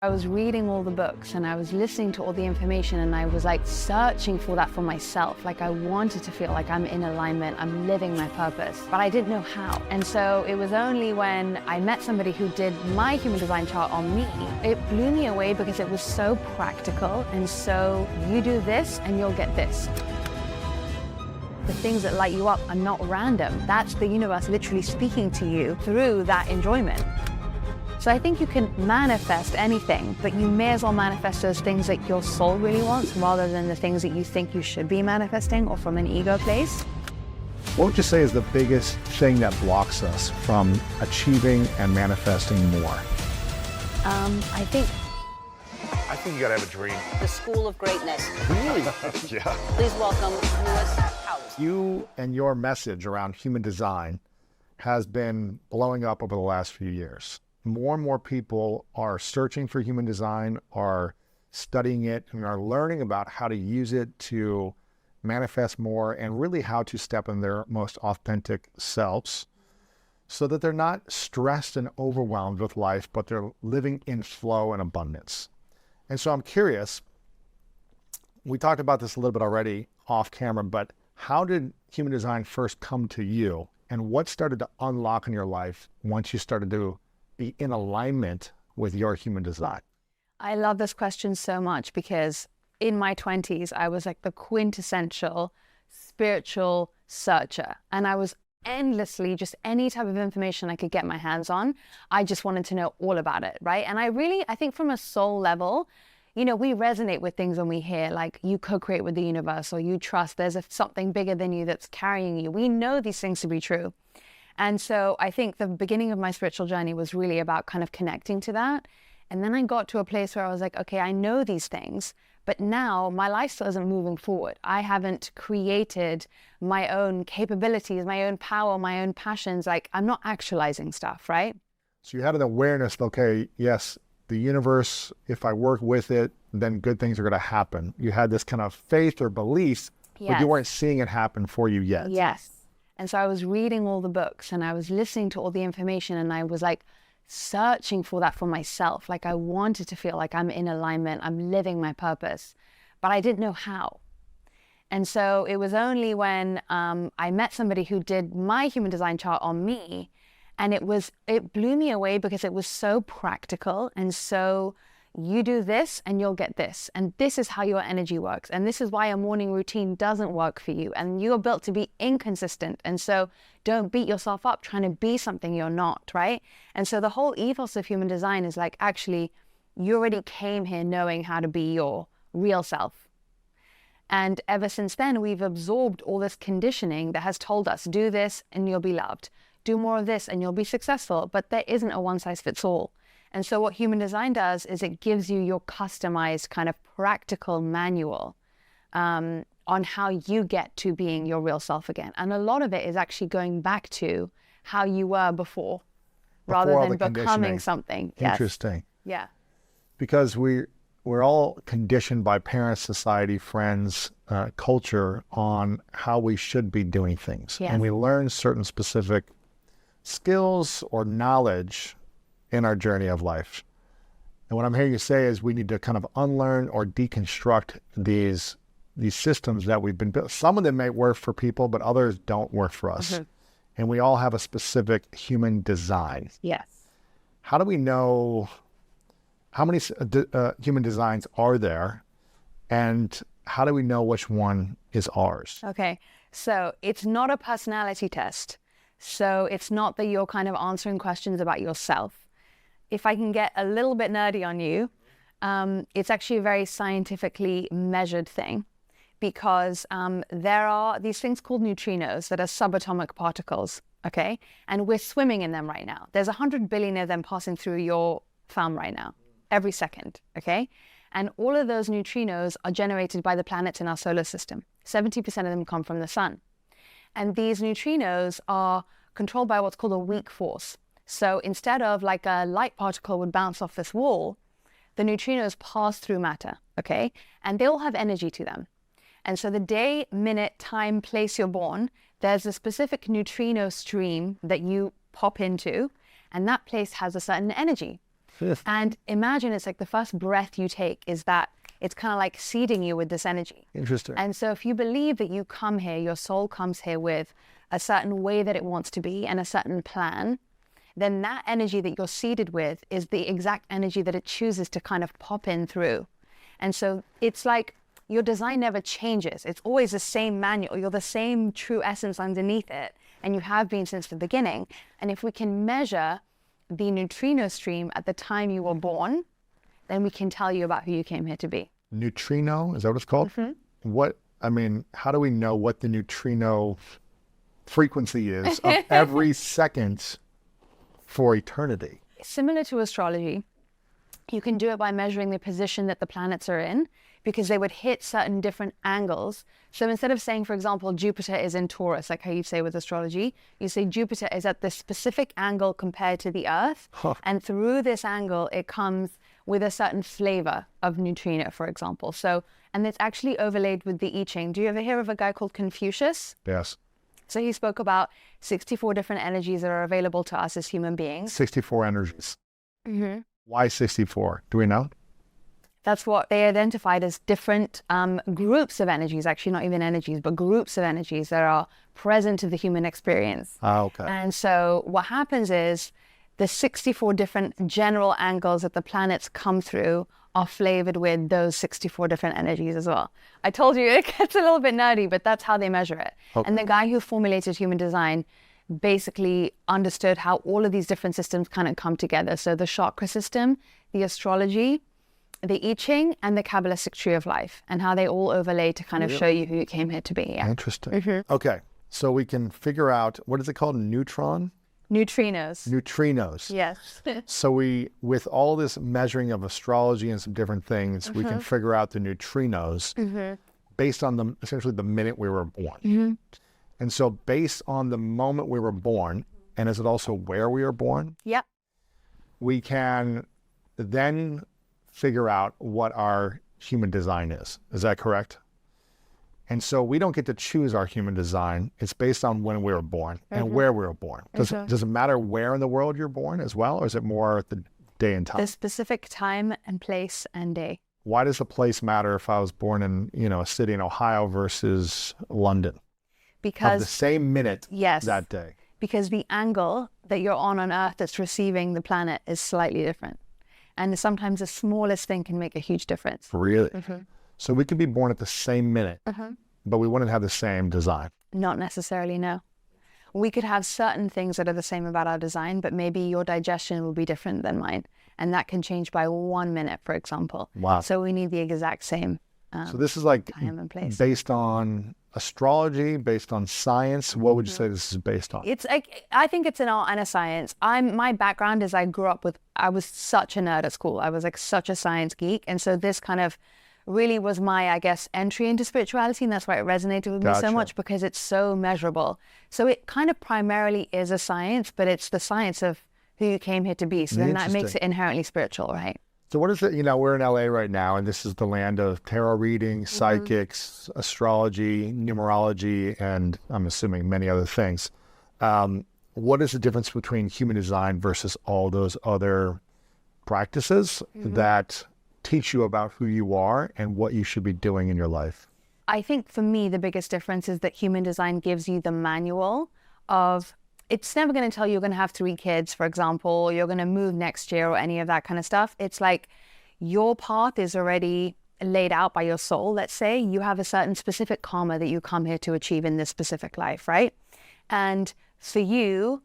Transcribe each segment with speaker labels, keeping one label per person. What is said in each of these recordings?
Speaker 1: I was reading all the books and I was listening to all the information, and I was like searching for that for myself. Like I wanted to feel like I'm in alignment, I'm living my purpose, but I didn't know how. And so it was only when I met somebody who did my human design chart on me, it blew me away because it was so practical. And so you do this and you'll get this. The things that light you up are not random. That's the universe literally speaking to you through that enjoyment. So I think you can manifest anything, but you may as well manifest those things that your soul really wants rather than the things that you think you should be manifesting or from an ego place.
Speaker 2: What would you say is the biggest thing that blocks us from achieving and manifesting more?
Speaker 1: I think
Speaker 3: you gotta have a dream.
Speaker 4: The School of Greatness.
Speaker 3: Really? Yeah.
Speaker 4: Please welcome Lewis Howes.
Speaker 2: You and your message around human design has been blowing up over the last few years. More and more people are searching for human design, are studying it, and are learning about how to use it to manifest more and really how to step in their most authentic selves so that they're not stressed and overwhelmed with life, but they're living in flow and abundance. And so I'm curious, we talked about this a little bit already off camera, but how did human design first come to you, and what started to unlock in your life once you started to be in alignment with your human design?
Speaker 1: I love this question so much because in my 20s, I was like the quintessential spiritual searcher. And I was endlessly, just any type of information I could get my hands on, I just wanted to know all about it, right? And I think from a soul level, you know, we resonate with things when we hear like you co-create with the universe, or you trust there's something bigger than you that's carrying you. We know these things to be true. And so I think the beginning of my spiritual journey was really about kind of connecting to that. And then I got to a place where I was like, okay, I know these things, but now my lifestyle isn't moving forward. I haven't created my own capabilities, my own power, my own passions. Like I'm not actualizing stuff, right?
Speaker 2: So you had an awareness that, okay, yes, the universe, if I work with it, then good things are going to happen. You had this kind of faith or belief,
Speaker 1: Yes.
Speaker 2: but you weren't seeing it happen for you yet.
Speaker 1: Yes. And so I was reading all the books and I was listening to all the information, and I was like searching for that for myself. Like I wanted to feel like I'm in alignment, I'm living my purpose, but I didn't know how. And so it was only when I met somebody who did my human design chart on me, and it blew me away because it was so practical and so you do this and you'll get this. And this is how your energy works. And this is why a morning routine doesn't work for you. And you're built to be inconsistent. And so don't beat yourself up trying to be something you're not, right? And so the whole ethos of human design is like, actually, you already came here knowing how to be your real self. And ever since then, we've absorbed all this conditioning that has told us, do this and you'll be loved. Do more of this and you'll be successful. But there isn't a one size fits all. And so what human design does is it gives you your customized kind of practical manual on how you get to being your real self again. And a lot of it is actually going back to how you were before rather than becoming something.
Speaker 2: Interesting.
Speaker 1: Yes. Yeah.
Speaker 2: Because we're all conditioned by parents, society, friends, culture on how we should be doing things.
Speaker 1: Yes.
Speaker 2: And we learn certain specific skills or knowledge in our journey of life. And what I'm hearing you say is we need to kind of unlearn or deconstruct these systems that we've been built. Some of them may work for people, but others don't work for us. Mm-hmm. And we all have a specific human design.
Speaker 1: Yes.
Speaker 2: How do we know how many human designs are there, and how do we know which one is ours?
Speaker 1: Okay, so it's not a personality test. So it's not that you're kind of answering questions about yourself. If I can get a little bit nerdy on you, it's actually a very scientifically measured thing, because there are these things called neutrinos that are subatomic particles, okay? And we're swimming in them right now. There's 100 billion of them passing through your thumb right now, every second, okay? And all of those neutrinos are generated by the planets in our solar system. 70% of them come from the sun. And these neutrinos are controlled by what's called a weak force. So instead of like a light particle would bounce off this wall, the neutrinos pass through matter, okay? And they all have energy to them. And so the day, minute, time, place you're born, there's a specific neutrino stream that you pop into, and that place has a certain energy. And imagine it's like the first breath you take is that it's kind of like seeding you with this energy.
Speaker 2: Interesting.
Speaker 1: And so if you believe that you come here, your soul comes here with a certain way that it wants to be and a certain plan, then that energy that you're seeded with is the exact energy that it chooses to kind of pop in through. And so it's like your design never changes. It's always the same manual. You're the same true essence underneath it. And you have been since the beginning. And if we can measure the neutrino stream at the time you were born, then we can tell you about who you came here to be.
Speaker 2: Neutrino, is that what it's called? How do we know what the neutrino frequency is of every second for eternity?
Speaker 1: Similar to astrology, you can do it by measuring the position that the planets are in, because they would hit certain different angles. So instead of saying, for example, Jupiter is in Taurus, like how you'd say with astrology, you say Jupiter is at this specific angle compared to the Earth. And through this angle, it comes with a certain flavor of neutrino, for example. So, and it's actually overlaid with the I Ching. Do you ever hear of a guy called Confucius?
Speaker 2: Yes.
Speaker 1: So he spoke about 64 different energies that are available to us as human beings.
Speaker 2: 64 energies.
Speaker 1: Mm-hmm.
Speaker 2: Why 64? Do we know?
Speaker 1: That's what they identified as different groups of energies, actually not even energies, but groups of energies that are present to the human experience.
Speaker 2: Okay.
Speaker 1: And so what happens is the 64 different general angles that the planets come through are flavored with those 64 different energies as well. I told you it gets a little bit nerdy, but that's how they measure it.
Speaker 2: Okay.
Speaker 1: And the guy who formulated human design basically understood how all of these different systems kind of come together. So the chakra system, the astrology, the I Ching, and the Kabbalistic tree of life, and how they all overlay to kind of show you who you came here to be. Yeah.
Speaker 2: Interesting. Okay, so we can figure out, what is it called? Neutrinos?
Speaker 1: Neutrinos. Yes.
Speaker 2: So with all this measuring of astrology and some different things, we can figure out the neutrinos based on essentially the minute we were born. And so based on the moment we were born, and is it also where we were born?
Speaker 1: Yep.
Speaker 2: We can then figure out what our human design is. Is that correct? And so we don't get to choose our human design. It's based on when we were born and where we were born. Does it matter where in the world you're born as well, or is it more the day and time?
Speaker 1: The specific time and place and day.
Speaker 2: Why does the place matter if I was born in, a city in Ohio versus London?
Speaker 1: Because
Speaker 2: of the same minute
Speaker 1: yes,
Speaker 2: that day.
Speaker 1: Because the angle that you're on Earth that's receiving the planet is slightly different. And sometimes the smallest thing can make a huge difference.
Speaker 2: Really? So we could be born at the same minute, but we wouldn't have the same design.
Speaker 1: Not necessarily, no. We could have certain things that are the same about our design, but maybe your digestion will be different than mine. And that can change by 1 minute, for example.
Speaker 2: Wow.
Speaker 1: So we need the exact same
Speaker 2: so this is like
Speaker 1: time and place.
Speaker 2: Based on astrology, based on science. What would you say this is based on?
Speaker 1: It's like, I think it's an art and a science. My background is I was such a nerd at school. I was like such a science geek. And so this kind of really was my, I guess, entry into spirituality. And that's why it resonated with me so much, because it's so measurable. So it kind of primarily is a science, but it's the science of who you came here to be. So then that makes it inherently spiritual, right?
Speaker 2: So what is it, we're in LA right now, and this is the land of tarot reading, psychics, astrology, numerology, and I'm assuming many other things. What is the difference between human design versus all those other practices that teach you about who you are and what you should be doing in your life?
Speaker 1: I think for me, the biggest difference is that human design gives you the manual of, it's never going to tell you you're going to have 3 kids, for example, or you're going to move next year or any of that kind of stuff. It's like your path is already laid out by your soul. Let's say you have a certain specific karma that you come here to achieve in this specific life, right? And for you,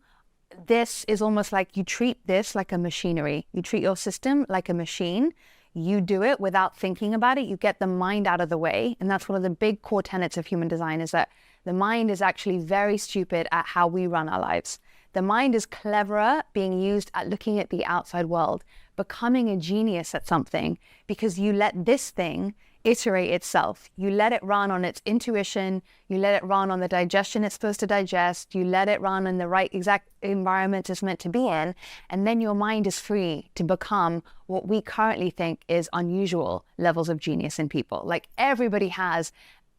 Speaker 1: this is almost like you treat this like a machinery. You treat your system like a machine. You do it without thinking about it. You get the mind out of the way. And that's one of the big core tenets of human design, is that the mind is actually very stupid at how we run our lives. The mind is cleverer being used at looking at the outside world, becoming a genius at something, because you let this thing iterate itself. You let it run on its intuition. You let it run on the digestion it's supposed to digest. You let it run in the right exact environment it's meant to be in. And then your mind is free to become what we currently think is unusual levels of genius in people. Like everybody has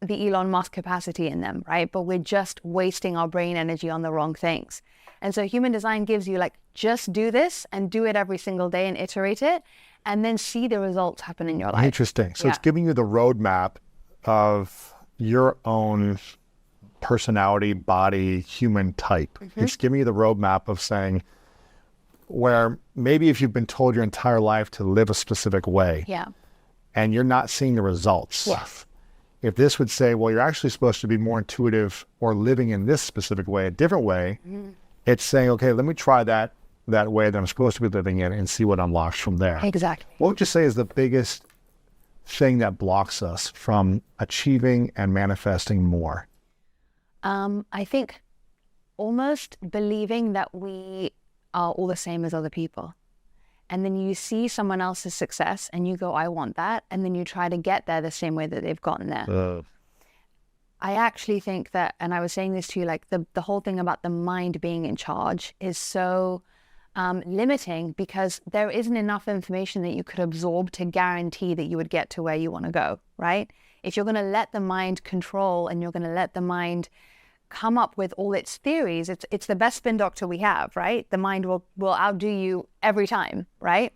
Speaker 1: the Elon Musk capacity in them, right? But we're just wasting our brain energy on the wrong things. And so human design gives you like, just do this and do it every single day and iterate it, and then see the results happen in your life.
Speaker 2: Interesting. So
Speaker 1: Yeah.
Speaker 2: it's giving you the roadmap of your own personality, body, human type. It's giving you the roadmap of saying, where maybe if you've been told your entire life to live a specific way,
Speaker 1: Yeah.
Speaker 2: and you're not seeing the results.
Speaker 1: Yes.
Speaker 2: If this would say, well, you're actually supposed to be more intuitive or living in this specific way, a different way, it's saying, okay, let me try that way that I'm supposed to be living in and see what unlocks from there.
Speaker 1: Exactly.
Speaker 2: What would you say is the biggest thing that blocks us from achieving and manifesting more?
Speaker 1: I think almost believing that we are all the same as other people. And then you see someone else's success and you go, I want that. And then you try to get there the same way that they've gotten there. I actually think that, and I was saying this to you, like the whole thing about the mind being in charge is so limiting, because there isn't enough information that you could absorb to guarantee that you would get to where you want to go, right? If you're going to let the mind control and you're going to let the mind come up with all its theories, it's the best spin doctor we have, right? The mind will outdo you every time, right?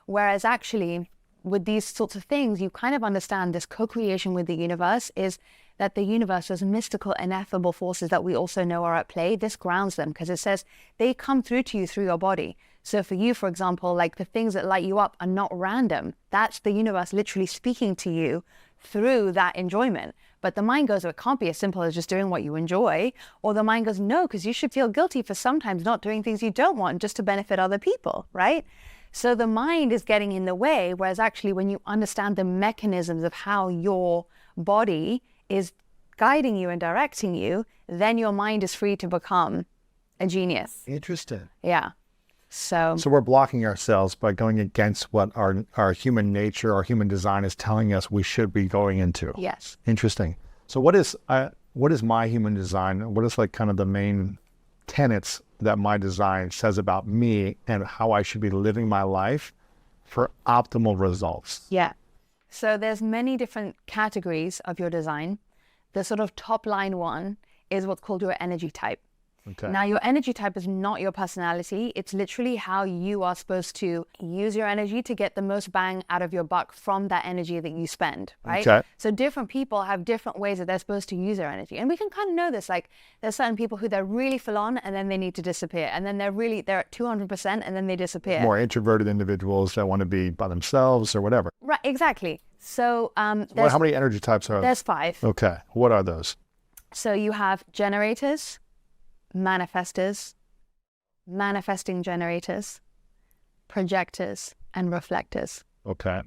Speaker 1: Whereas actually with these sorts of things, you kind of understand this co-creation with the universe is that the universe, those mystical, ineffable forces that we also know are at play, this grounds them, because it says they come through to you through your body. So for you, for example, like the things that light you up are not random. That's the universe literally speaking to you through that enjoyment. But the mind goes, oh, it can't be as simple as just doing what you enjoy. Or the mind goes, no, because you should feel guilty for sometimes not doing things you don't want just to benefit other people, right? So the mind is getting in the way, whereas actually when you understand the mechanisms of how your body is guiding you and directing you, then your mind is free to become a genius.
Speaker 2: Interesting.
Speaker 1: Yeah. So
Speaker 2: we're blocking ourselves by going against what our human nature, our human design is telling us we should be going into.
Speaker 1: yes.
Speaker 2: Interesting. So what is my human design? What is like kind of the main tenets that my design says about me and how I should be living my life for optimal results?
Speaker 1: Yeah. So there's many different categories of your design. The sort of top line one is what's called your energy type.
Speaker 2: Okay.
Speaker 1: Now, your energy type is not your personality. It's literally how you are supposed to use your energy to get the most bang out of your buck from that energy that you spend, right?
Speaker 2: Okay.
Speaker 1: So different people have different ways that they're supposed to use their energy. And we can kind of know this, like there's certain people who they're really full on and then they need to disappear. And then they're at 200% and then they disappear.
Speaker 2: More introverted individuals that want to be by themselves or whatever.
Speaker 1: Right, exactly. So
Speaker 2: How many energy types are there?
Speaker 1: there's 5.
Speaker 2: Okay. What are those?
Speaker 1: So you have generators, manifestors, manifesting generators, projectors, and reflectors.
Speaker 2: Okay.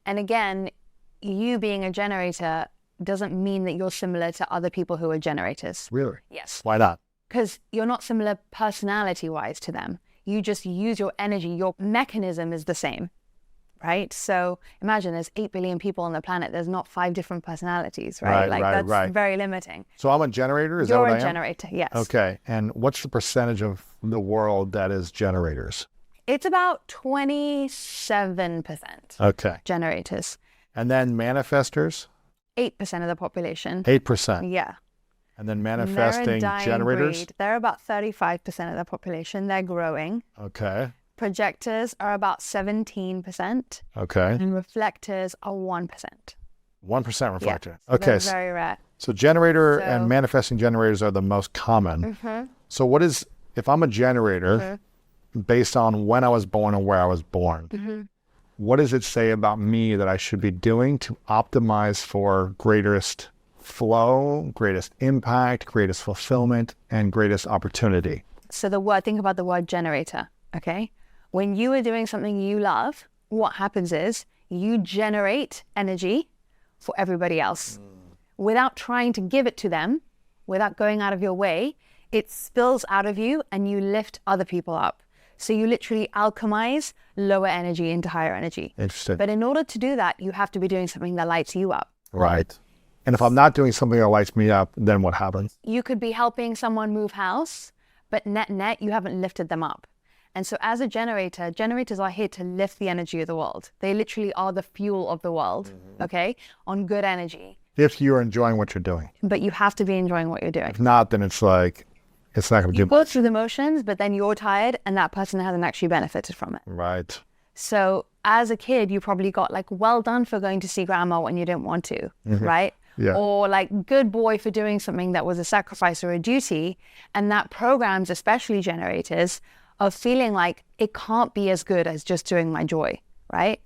Speaker 1: And again, you being a generator doesn't mean that you're similar to other people who are generators.
Speaker 2: Really?
Speaker 1: Yes.
Speaker 2: Why not?
Speaker 1: Because you're not similar personality-wise to them. You just use your energy. Your mechanism is the same, right? So imagine there's 8 billion people on the planet. There's not 5 different personalities, right? That's very limiting.
Speaker 2: So I'm a generator? Is that
Speaker 1: You're
Speaker 2: what I
Speaker 1: a
Speaker 2: am?
Speaker 1: generator, yes.
Speaker 2: Okay. And what's the percentage of the world that is generators?
Speaker 1: It's about 27%
Speaker 2: Okay.
Speaker 1: generators.
Speaker 2: And then manifestors?
Speaker 1: 8% of the population.
Speaker 2: 8%.
Speaker 1: Yeah.
Speaker 2: And then
Speaker 1: They're a
Speaker 2: manifesting
Speaker 1: dying
Speaker 2: generators?
Speaker 1: breed. They're about 35% of the population. They're growing.
Speaker 2: Okay.
Speaker 1: Projectors are about 17%.
Speaker 2: Okay.
Speaker 1: And reflectors are 1%.
Speaker 2: 1% reflector.
Speaker 1: Yeah, so
Speaker 2: Okay.
Speaker 1: they're very rare.
Speaker 2: So generator
Speaker 1: So-
Speaker 2: and manifesting generators are the most common.
Speaker 1: Mm-hmm.
Speaker 2: So if I'm a generator, based on when I was born and where I was born,
Speaker 1: Mm-hmm.
Speaker 2: what does it say about me that I should be doing to optimize for greatest flow, greatest impact, greatest fulfillment, and greatest opportunity?
Speaker 1: So think about the word generator, okay? When you are doing something you love, what happens is you generate energy for everybody else. Without trying to give it to them, without going out of your way, it spills out of you and you lift other people up. So you literally alchemize lower energy into higher energy.
Speaker 2: Interesting.
Speaker 1: But in order to do that, you have to be doing something that lights you up.
Speaker 2: Right. And if I'm not doing something that lights me up, then what happens?
Speaker 1: You could be helping someone move house, but net, you haven't lifted them up. And so as a generator, generators are here to lift the energy of the world. They literally are the fuel of the world, okay, on good energy.
Speaker 2: If you're enjoying what you're doing.
Speaker 1: But you have to be enjoying what you're doing.
Speaker 2: If not, then it's like, it's not going to
Speaker 1: You
Speaker 2: do
Speaker 1: go
Speaker 2: much.
Speaker 1: through the motions, but then you're tired and that person hasn't actually benefited from it.
Speaker 2: Right.
Speaker 1: So as a kid, you probably got like, well done for going to see grandma when you didn't want to, right?
Speaker 2: Yeah.
Speaker 1: Or like, good boy for doing something that was a sacrifice or a duty. And that programs, especially generators, of feeling like it can't be as good as just doing my joy, right?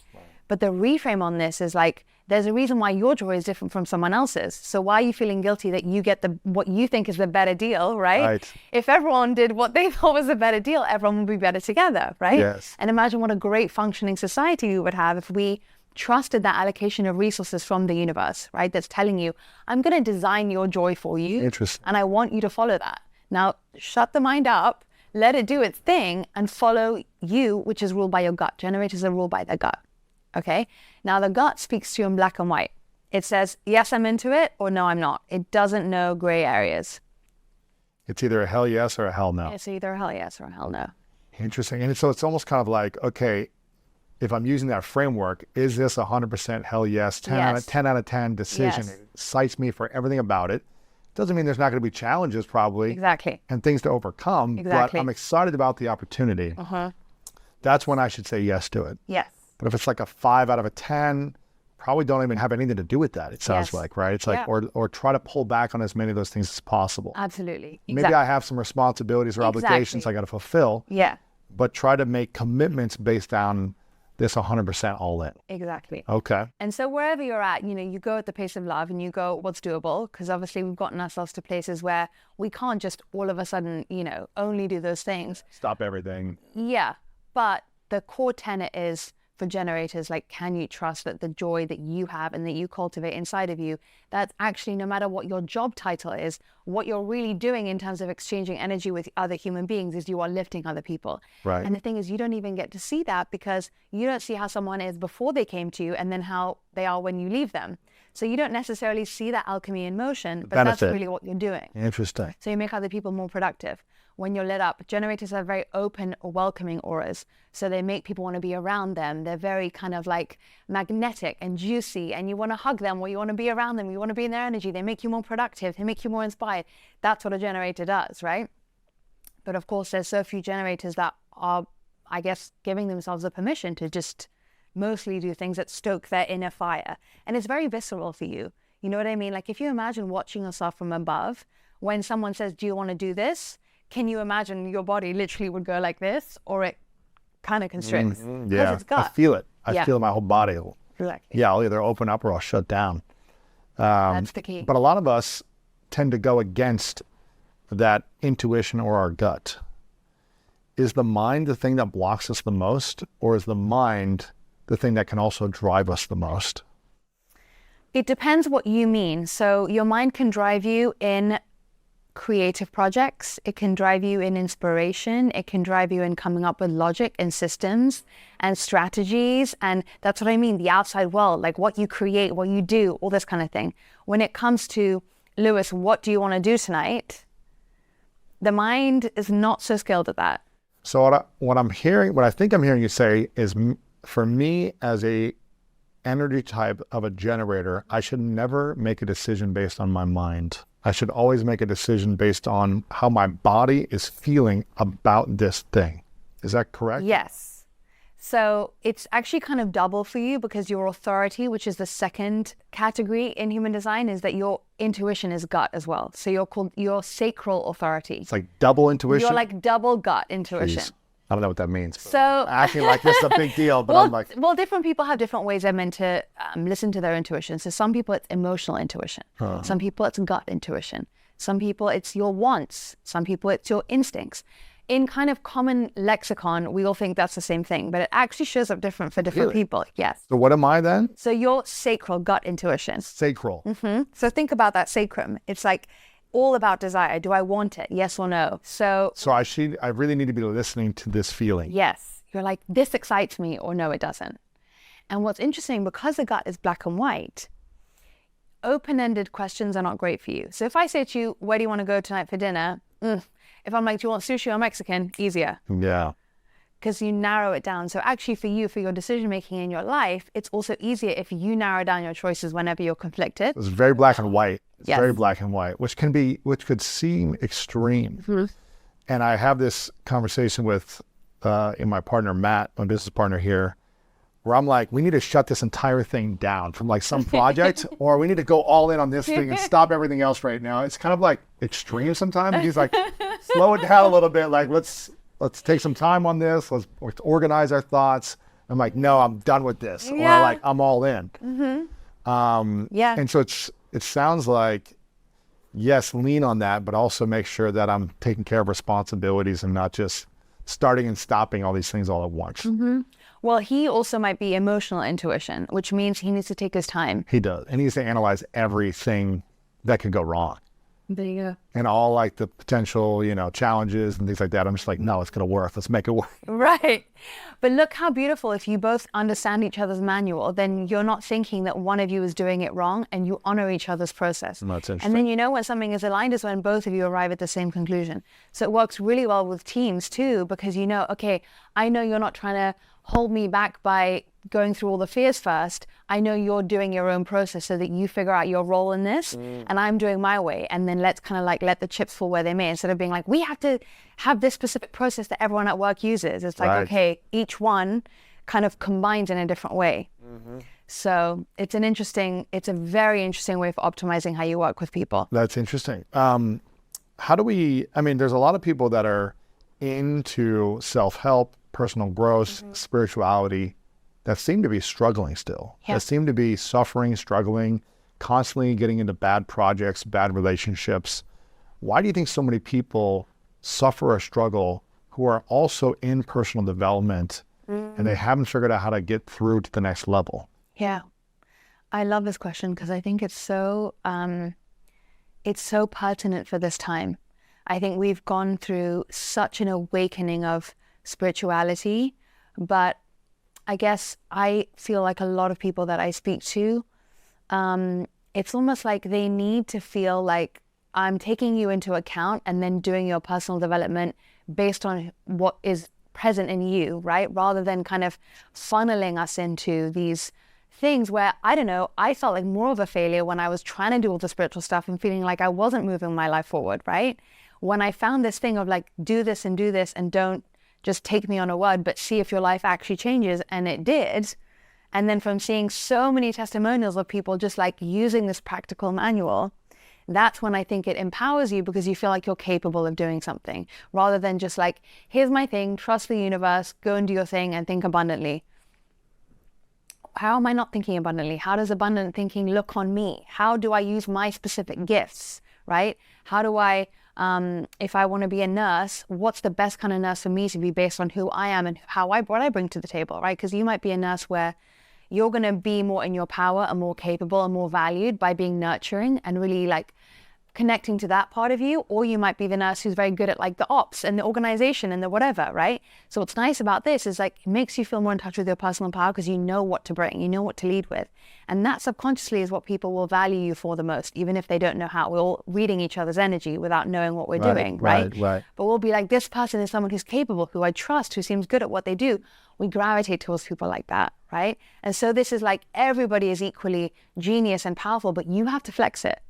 Speaker 1: But the reframe on this is like, there's a reason why your joy is different from someone else's. So why are you feeling guilty that you get what you think is the better deal, right?
Speaker 2: Right.
Speaker 1: If everyone did what they thought was a better deal, everyone would be better together, right?
Speaker 2: Yes.
Speaker 1: And imagine what a great functioning society we would have if we trusted that allocation of resources from the universe, right? That's telling you, I'm going to design your joy for you.
Speaker 2: Interesting.
Speaker 1: And I want you to follow that. Now, shut the mind up, let it do its thing, and follow you, which is ruled by your gut. Generators are ruled by their gut. Okay. Now the gut speaks to you in black and white. It says, yes, I'm into it, or no, I'm not. It doesn't know gray areas.
Speaker 2: It's either a hell yes or a hell no.
Speaker 1: It's either a hell yes or a hell no.
Speaker 2: Interesting. And so it's almost kind of like, okay, if I'm using that framework, is this 100% hell yes, 10 out of 10 decision?
Speaker 1: Yes.
Speaker 2: It excites me for everything about it. Doesn't mean there's not going to be challenges probably
Speaker 1: Exactly.
Speaker 2: and things to overcome,
Speaker 1: Exactly.
Speaker 2: but I'm excited about the opportunity. That's when I should say yes to it.
Speaker 1: Yes.
Speaker 2: But if it's like a 5 out of a 10, probably don't even have anything to do with that, it sounds
Speaker 1: Yes.
Speaker 2: like, right? It's like,
Speaker 1: Yeah.
Speaker 2: or try to pull back on as many of those things as possible.
Speaker 1: Absolutely.
Speaker 2: Maybe I have some responsibilities or obligations
Speaker 1: Exactly.
Speaker 2: I got to fulfill,
Speaker 1: Yeah,
Speaker 2: but try to make commitments based on this 100% all in.
Speaker 1: exactly.
Speaker 2: Okay.
Speaker 1: And so wherever you're at, you go at the pace of love and you go, what's doable? Because obviously we've gotten ourselves to places where we can't just all of a sudden, only do those things.
Speaker 2: Stop everything.
Speaker 1: Yeah. But the core tenet is for generators, like, can you trust that the joy that you have and that you cultivate inside of you, that's actually, no matter what your job title is, what you're really doing in terms of exchanging energy with other human beings is you are lifting other people.
Speaker 2: Right.
Speaker 1: And the thing is, you don't even get to see that because you don't see how someone is before they came to you and then how they are when you leave them. So you don't necessarily see that alchemy in motion, but that's
Speaker 2: benefit.
Speaker 1: really what you're doing.
Speaker 2: Interesting.
Speaker 1: So you make other people more productive. When you're lit up, generators have very open, welcoming auras. So they make people want to be around them. They're very kind of like magnetic and juicy, and you want to hug them or you want to be around them. You want to be in their energy. They make you more productive. They make you more inspired. That's what a generator does, right? But of course, there's so few generators that are, I guess, giving themselves the permission to just mostly do things that stoke their inner fire. And it's very visceral for you. You know what I mean? Like if you imagine watching yourself from above, when someone says, do you want to do this? Can you imagine your body literally would go like this, or it kind of constricts?
Speaker 2: Yeah.
Speaker 1: It's gut.
Speaker 2: I feel it. I
Speaker 1: Yeah.
Speaker 2: feel my whole body.
Speaker 1: Exactly.
Speaker 2: Yeah, I'll either open up or I'll shut down.
Speaker 1: That's the key.
Speaker 2: But a lot of us tend to go against that intuition or our gut. Is the mind the thing that blocks us the most, or is the mind the thing that can also drive us the most?
Speaker 1: It depends what you mean. So your mind can drive you in creative projects. It can drive you in inspiration. It can drive you in coming up with logic and systems and strategies. And that's what I mean, the outside world, like what you create, what you do, all this kind of thing. When it comes to, Lewis, what do you want to do tonight? The mind is not so skilled at that.
Speaker 2: So what I think I'm hearing you say is, for me as a energy type of a generator, I should never make a decision based on my mind. I should always make a decision based on how my body is feeling about this thing. Is that correct?
Speaker 1: Yes. So it's actually kind of double for you, because your authority, which is the second category in human design, is that your intuition is gut as well. So you're called your sacral authority.
Speaker 2: It's like double intuition.
Speaker 1: You're like double gut intuition.
Speaker 2: Jeez. I don't know what that means. but
Speaker 1: So
Speaker 2: acting like this is a big deal, but
Speaker 1: well,
Speaker 2: I'm like,
Speaker 1: well, different people have different ways they're meant to listen to their intuition. So some people it's emotional intuition. Some people it's gut intuition. Some people it's your wants. Some people it's your instincts. In kind of common lexicon, we all think that's the same thing, but it actually shows up different for different people. Yes.
Speaker 2: so what am I then?
Speaker 1: So your sacral gut intuition.
Speaker 2: Sacral.
Speaker 1: So think about that sacrum. It's like all about desire. Do I want it? Yes or no? So
Speaker 2: So I really need to be listening to this feeling.
Speaker 1: yes, you're like, this excites me, or no, it doesn't. And what's interesting, because the gut is black and white, open-ended questions are not great for you. So if I say to you, where do you want to go tonight for dinner? If I'm like, do you want sushi or Mexican? Easier.
Speaker 2: Yeah.
Speaker 1: because you narrow it down. So actually for you, for your decision making in your life, it's also easier if you narrow down your choices whenever you're conflicted.
Speaker 2: It's very black and white. It's
Speaker 1: Yes.
Speaker 2: very black and white, which could seem extreme. And I have this conversation with my partner, Matt, my business partner here, where I'm like, we need to shut this entire thing down from like some project, or we need to go all in on this thing and stop everything else right now. It's kind of like extreme sometimes. And he's like, slow it down a little bit. Like, let's take some time on this. Let's organize our thoughts. I'm like, no, I'm done with this.
Speaker 1: Yeah.
Speaker 2: Or like, I'm all in.
Speaker 1: Yeah.
Speaker 2: And so it sounds like, yes, lean on that, but also make sure that I'm taking care of responsibilities and not just starting and stopping all these things all at once.
Speaker 1: Well, he also might be emotional intuition, which means he needs to take his time.
Speaker 2: He does. And he needs to analyze everything that could go wrong
Speaker 1: There you go.
Speaker 2: and all like the potential, challenges and things like that. I'm just like, no, it's going to work. Let's make it work.
Speaker 1: Right. But look how beautiful. If you both understand each other's manual, then you're not thinking that one of you is doing it wrong, and you honor each other's process.
Speaker 2: That's interesting.
Speaker 1: And then when something is aligned is when both of you arrive at the same conclusion. So it works really well with teams too, because okay, I know you're not trying to hold me back by going through all the fears first. I know you're doing your own process so that you figure out your role in this, and I'm doing my way. And then let's kind of like let the chips fall where they may, instead of being like, we have to have this specific process that everyone at work uses. It's like,
Speaker 2: Right.
Speaker 1: okay, each one kind of combines in a different way. So it's a very interesting way of optimizing how you work with people.
Speaker 2: That's interesting. There's a lot of people that are into self-help, personal growth, spirituality, that seem to be struggling still.
Speaker 1: Yeah.
Speaker 2: That seem to be suffering, struggling, constantly getting into bad projects, bad relationships. Why do you think so many people suffer or struggle who are also in personal development and they haven't figured out how to get through to the next level?
Speaker 1: Yeah. I love this question because I think it's so pertinent for this time. I think we've gone through such an awakening of spirituality, but I guess I feel like a lot of people that I speak to, it's almost like they need to feel like I'm taking you into account and then doing your personal development based on what is present in you, right? Rather than kind of funneling us into these things where, I don't know, I felt like more of a failure when I was trying to do all the spiritual stuff and feeling like I wasn't moving my life forward, right? When I found this thing of like, do this and don't just take me on a word, but see if your life actually changes, and it did. And then from seeing so many testimonials of people just like using this practical manual, that's when I think it empowers you, because you feel like you're capable of doing something, rather than just like, here's my thing, trust the universe, go and do your thing and think abundantly. How am I not thinking abundantly? How does abundant thinking look on me? How do I use my specific gifts, right? How do I, if I want to be a nurse, what's the best kind of nurse for me to be based on who I am and what I bring to the table, right? Because you might be a nurse where you're going to be more in your power and more capable and more valued by being nurturing and really like connecting to that part of you, or you might be the nurse who's very good at like the ops and the organization and the whatever, right? So what's nice about this is like it makes you feel more in touch with your personal power because you know what to bring, you know what to lead with. And that subconsciously is what people will value you for the most, even if they don't know how. We're all reading each other's energy without knowing what we're doing, right? But we'll be like, this person is someone who's capable, who I trust, who seems good at what they do. We gravitate towards people like that, right? And so this is like everybody is equally genius and powerful, but you have to flex it.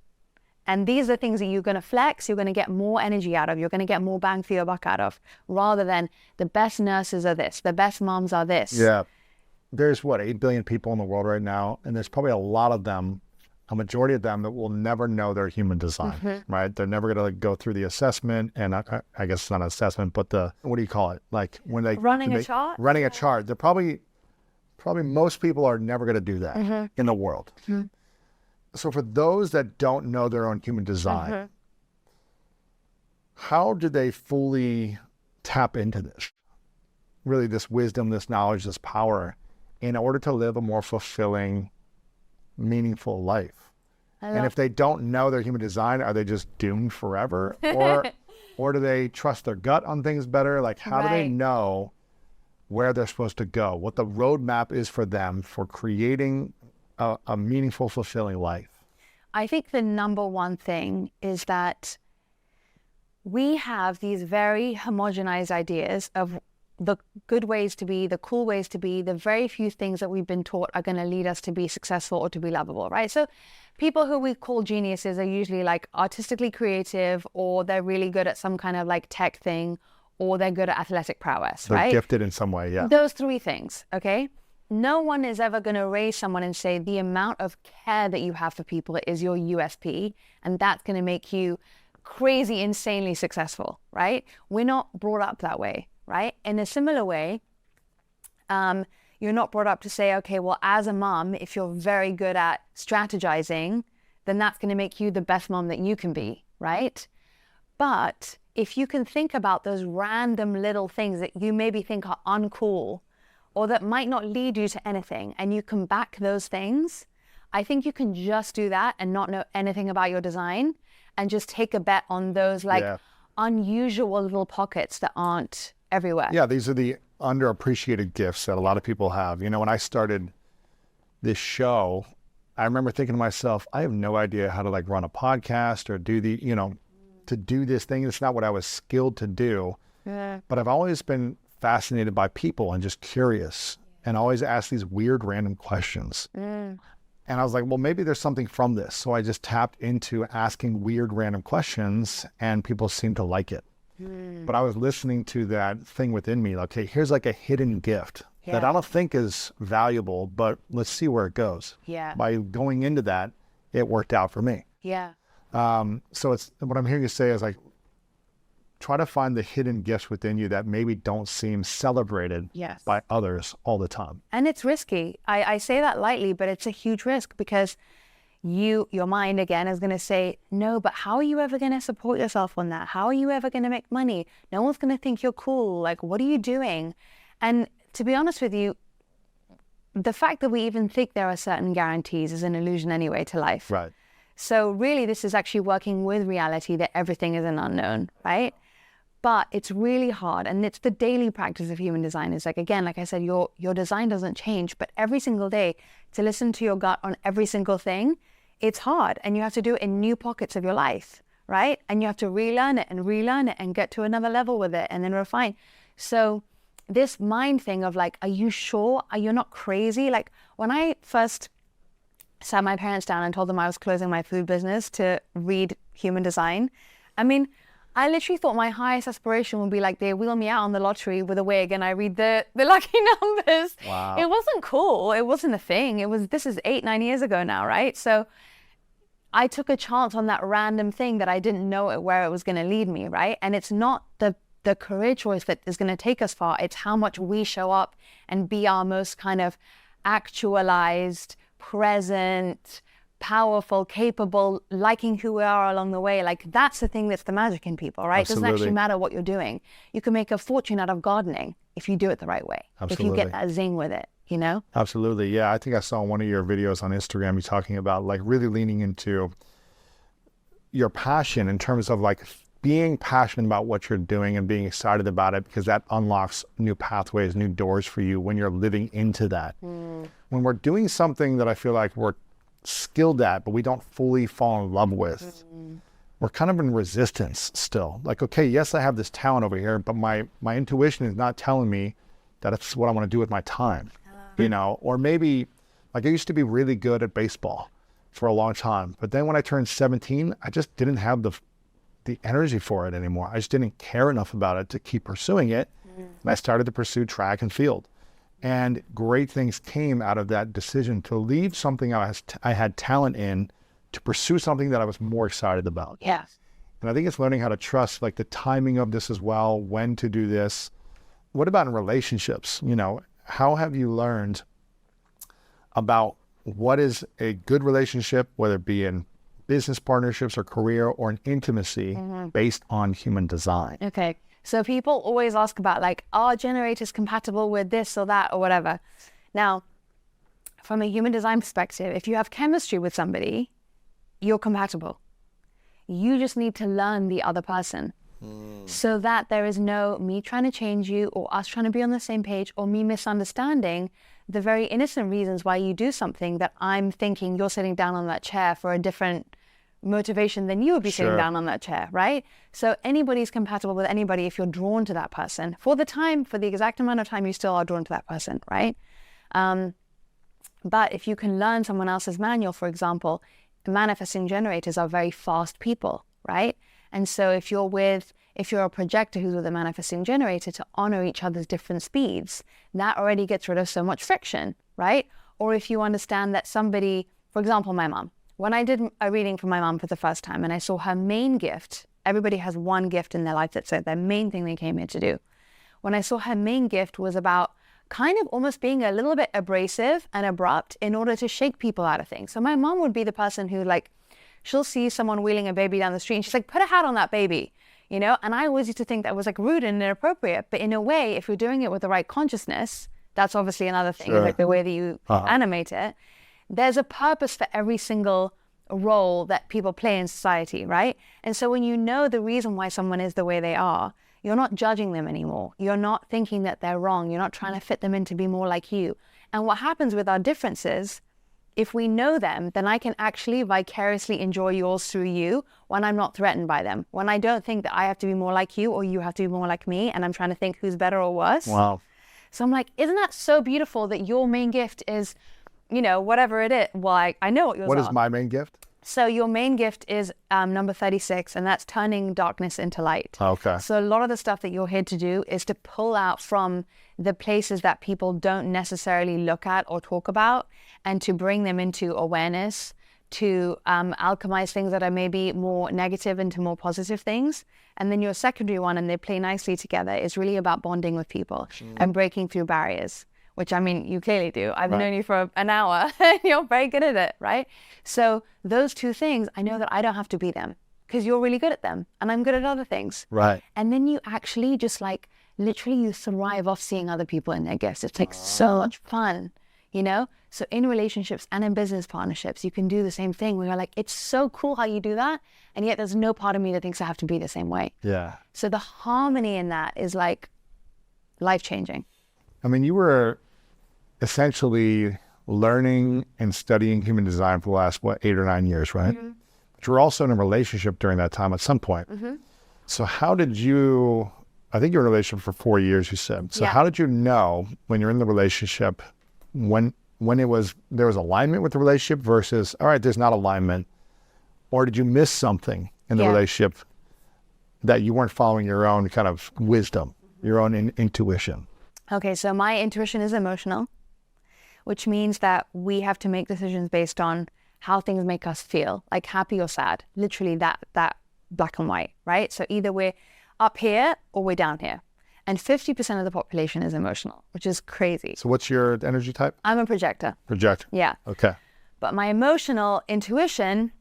Speaker 1: And these are things that you're going to flex, you're going to get more energy out of, you're going to get more bang for your buck out of, rather than the best nurses are this, the best moms are this.
Speaker 2: Yeah. There's 8 billion people in the world right now. And there's probably a lot of them, a majority of them that will never know their human design, right? They're never going to go through the assessment. And I guess it's not an assessment, but what do you call it? Like when they
Speaker 1: Running a chart?
Speaker 2: Running a chart. They're probably most people are never going to do that in the world. So for those that don't know their own human design, how do they fully tap into this? Really, this wisdom, this knowledge, this power, in order to live a more fulfilling, meaningful life? And if they don't know their human design, are they just doomed forever? Or do they trust their gut on things better? Like, how do they know where they're supposed to go? What the roadmap is for them for creating a meaningful, fulfilling life?
Speaker 1: I think the number one thing is that we have these very homogenized ideas of the good ways to be, the cool ways to be, the very few things that we've been taught are going to lead us to be successful or to be lovable, right? So people who we call geniuses are usually like artistically creative, or they're really good at some kind of like tech thing, or they're good at athletic prowess,
Speaker 2: They're
Speaker 1: right?
Speaker 2: gifted in some way, yeah.
Speaker 1: Those three things, okay? No one is ever going to raise someone and say the amount of care that you have for people is your USP, and that's going to make you crazy, insanely successful, right? We're not brought up that way, right? In a similar way, you're not brought up to say, okay, well, as a mom, if you're very good at strategizing, then that's going to make you the best mom that you can be, right? But if you can think about those random little things that you maybe think are uncool or that might not lead you to anything, and you can back those things, I think you can just do that and not know anything about your design and just take a bet on those like unusual little pockets that aren't everywhere.
Speaker 2: Yeah, these are the underappreciated gifts that a lot of people have. You know, when I started this show, I remember thinking to myself, I have no idea how to like run a podcast or do the, you know, to do this thing. It's not what I was skilled to do. But I've always been fascinated by people and just curious and always ask these weird random questions. And I was like, well, maybe there's something from this. So I just tapped into asking weird random questions, and people seem to like it. But I was listening to that thing within me, like, okay, here's like a hidden gift that I don't think is valuable, but let's see where it goes. By going into that, it worked out for me. So it's what I'm hearing you say is like, try to find the hidden gifts within you that maybe don't seem celebrated by others all the time.
Speaker 1: And it's risky. I say that lightly, but it's a huge risk because your mind again is going to say, no, but how are you ever going to support yourself on that? How are you ever going to make money? No one's going to think you're cool. Like, what are you doing? And to be honest with you, the fact that we even think there are certain guarantees is an illusion anyway to life.
Speaker 2: Right.
Speaker 1: So really, this is actually working with reality that everything is an unknown, right? But it's really hard, and it's the daily practice of human design. It's like, again, like I said, your design doesn't change, but every single day to listen to your gut on every single thing, it's hard, and you have to do it in new pockets of your life, right? And you have to relearn it and get to another level with it and then refine. So this mind thing of like, are you sure? Are you not crazy? Like when I first sat my parents down and told them I was closing my food business to read human design, I mean, I literally thought my highest aspiration would be like they wheel me out on the lottery with a wig and I read the lucky numbers.
Speaker 2: Wow.
Speaker 1: It wasn't cool. It wasn't a thing. This is 8-9 years ago now, right? So I took a chance on that random thing that I didn't know where it was going to lead me, right? And it's not the career choice that is going to take us far. It's how much we show up and be our most kind of actualized, present, powerful, capable, liking who we are along the way. Like that's the thing that's the magic in people, right?
Speaker 2: Absolutely.
Speaker 1: It doesn't actually matter what you're doing. You can make a fortune out of gardening if you do it the right way.
Speaker 2: Absolutely.
Speaker 1: If you get that zing with it, you know?
Speaker 2: Absolutely. Yeah. I think I saw one of your videos on Instagram, you talking about like really leaning into your passion in terms of like being passionate about what you're doing and being excited about it, because that unlocks new pathways, new doors for you when you're living into that. When we're doing something that I feel like we're skilled at, but we don't fully fall in love with, we're kind of in resistance still. Like, okay, yes, I have this talent over here, but my intuition is not telling me that it's what I want to do with my time, you know? Or maybe, like I used to be really good at baseball for a long time, but then when I turned 17, I just didn't have the energy for it anymore. I just didn't care enough about it to keep pursuing it. And I started to pursue track and field. And great things came out of that decision to leave something I had talent in to pursue something that I was more excited about.
Speaker 1: Yeah.
Speaker 2: And I think it's learning how to trust like the timing of this as well, when to do this. What about in relationships? You know, how have you learned about what is a good relationship, whether it be in business partnerships or career or an intimacy based on human design?
Speaker 1: Okay. So people always ask about like, are generators compatible with this or that or whatever? Now, from a human design perspective, if you have chemistry with somebody, you're compatible. You just need to learn the other person so that there is no me trying to change you or us trying to be on the same page or me misunderstanding the very innocent reasons why you do something that I'm thinking you're sitting down on that chair for a different motivation than you would be sitting
Speaker 2: Sure.
Speaker 1: down on that chair, right? So anybody's compatible with anybody if you're drawn to that person. For the exact amount of time, you still are drawn to that person, right? But if you can learn someone else's manual, for example, manifesting generators are very fast people, right? And so if you're a projector who's with a manifesting generator, to honor each other's different speeds, that already gets rid of so much friction, right? Or if you understand that somebody, for example, my mom, when I did a reading for my mom for the first time and I saw her main gift, everybody has one gift in their life that's their main thing they came here to do. When I saw her main gift was about kind of almost being a little bit abrasive and abrupt in order to shake people out of things. So my mom would be the person who, like, she'll see someone wheeling a baby down the street and she's like, put a hat on that baby, you know? And I always used to think that was like rude and inappropriate. But in a way, if you're doing it with the right consciousness, that's obviously another thing,
Speaker 2: Sure.
Speaker 1: like the way that you animate it. There's a purpose for every single role that people play in society, right? And so when you know the reason why someone is the way they are, you're not judging them anymore. You're not thinking that they're wrong. You're not trying to fit them in to be more like you. And what happens with our differences, if we know them, then I can actually vicariously enjoy yours through you when I'm not threatened by them. When I don't think that I have to be more like you or you have to be more like me, and I'm trying to think who's better or worse.
Speaker 2: Wow.
Speaker 1: So I'm like, isn't that so beautiful that your main gift is, you know, whatever it is? Well, I know what yours are.
Speaker 2: What is my main gift?
Speaker 1: So your main gift is number 36, and that's turning darkness into light.
Speaker 2: Okay.
Speaker 1: So a lot of the stuff that you're here to do is to pull out from the places that people don't necessarily look at or talk about, and to bring them into awareness, to alchemize things that are maybe more negative into more positive things. And then your secondary one, and they play nicely together, is really about bonding with people and breaking through barriers, which, I mean, you clearly do. I've known you for an hour and you're very good at it, right? So those two things, I know that I don't have to be them because you're really good at them and I'm good at other things.
Speaker 2: Right.
Speaker 1: And then you actually just like, literally you thrive off seeing other people in their gifts. It's like so much fun, you know? So in relationships and in business partnerships, you can do the same thing where you're like, it's so cool how you do that. And yet there's no part of me that thinks I have to be the same way.
Speaker 2: Yeah.
Speaker 1: So the harmony in that is like life-changing.
Speaker 2: I mean, you were essentially learning and studying human design for the last, 8 or 9 years, right?
Speaker 1: Mm-hmm.
Speaker 2: But you were also in a relationship during that time at some point.
Speaker 1: Mm-hmm.
Speaker 2: So how did you, I think you were in a relationship for 4 years, you said. So
Speaker 1: Yeah.
Speaker 2: how did you know when you're in the relationship, when there was alignment with the relationship versus, all right, there's not alignment? Or did you miss something in the
Speaker 1: Yeah.
Speaker 2: relationship that you weren't following your own kind of wisdom, your own intuition?
Speaker 1: Okay, so my intuition is emotional, which means that we have to make decisions based on how things make us feel, like happy or sad, literally that black and white, right? So either we're up here or we're down here. And 50% of the population is emotional, which is crazy.
Speaker 2: So what's your energy type?
Speaker 1: I'm a projector,
Speaker 2: Projector.
Speaker 1: yeah.
Speaker 2: Okay.
Speaker 1: But my emotional intuition,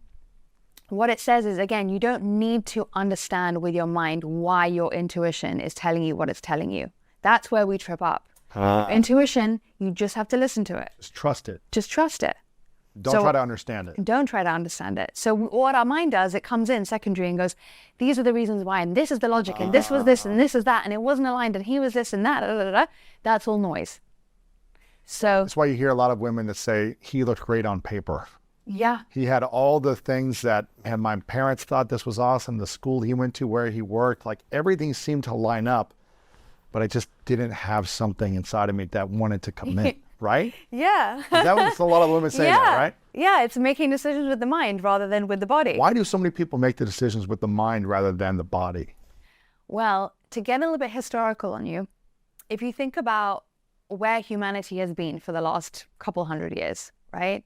Speaker 1: what it says is, again, you don't need to understand with your mind why your intuition is telling you what it's telling you. That's where we trip up. Intuition, you just have to listen to it.
Speaker 2: Just trust it.
Speaker 1: Just trust it.
Speaker 2: Don't
Speaker 1: So-
Speaker 2: try to understand it.
Speaker 1: Don't try to understand it. So what our mind does, it comes in secondary and goes, these are the reasons why, and this is the logic, and this was this, and this is that, and it wasn't aligned, and he was this and that, da, da, da, da. That's all noise. So
Speaker 2: That's why you hear a lot of women that say, he looked great on paper.
Speaker 1: yeah,
Speaker 2: He had all the things that, and my parents thought this was awesome, the school he went to, where he worked, like everything seemed to line up, but I just didn't have something inside of me that wanted to commit, right?
Speaker 1: yeah.
Speaker 2: That was a lot of women saying that, right?
Speaker 1: Yeah, it's making decisions with the mind rather than with the body.
Speaker 2: Why do so many people make the decisions with the mind rather than the body?
Speaker 1: Well, to get a little bit historical on you, if you think about where humanity has been for the last couple hundred years, right?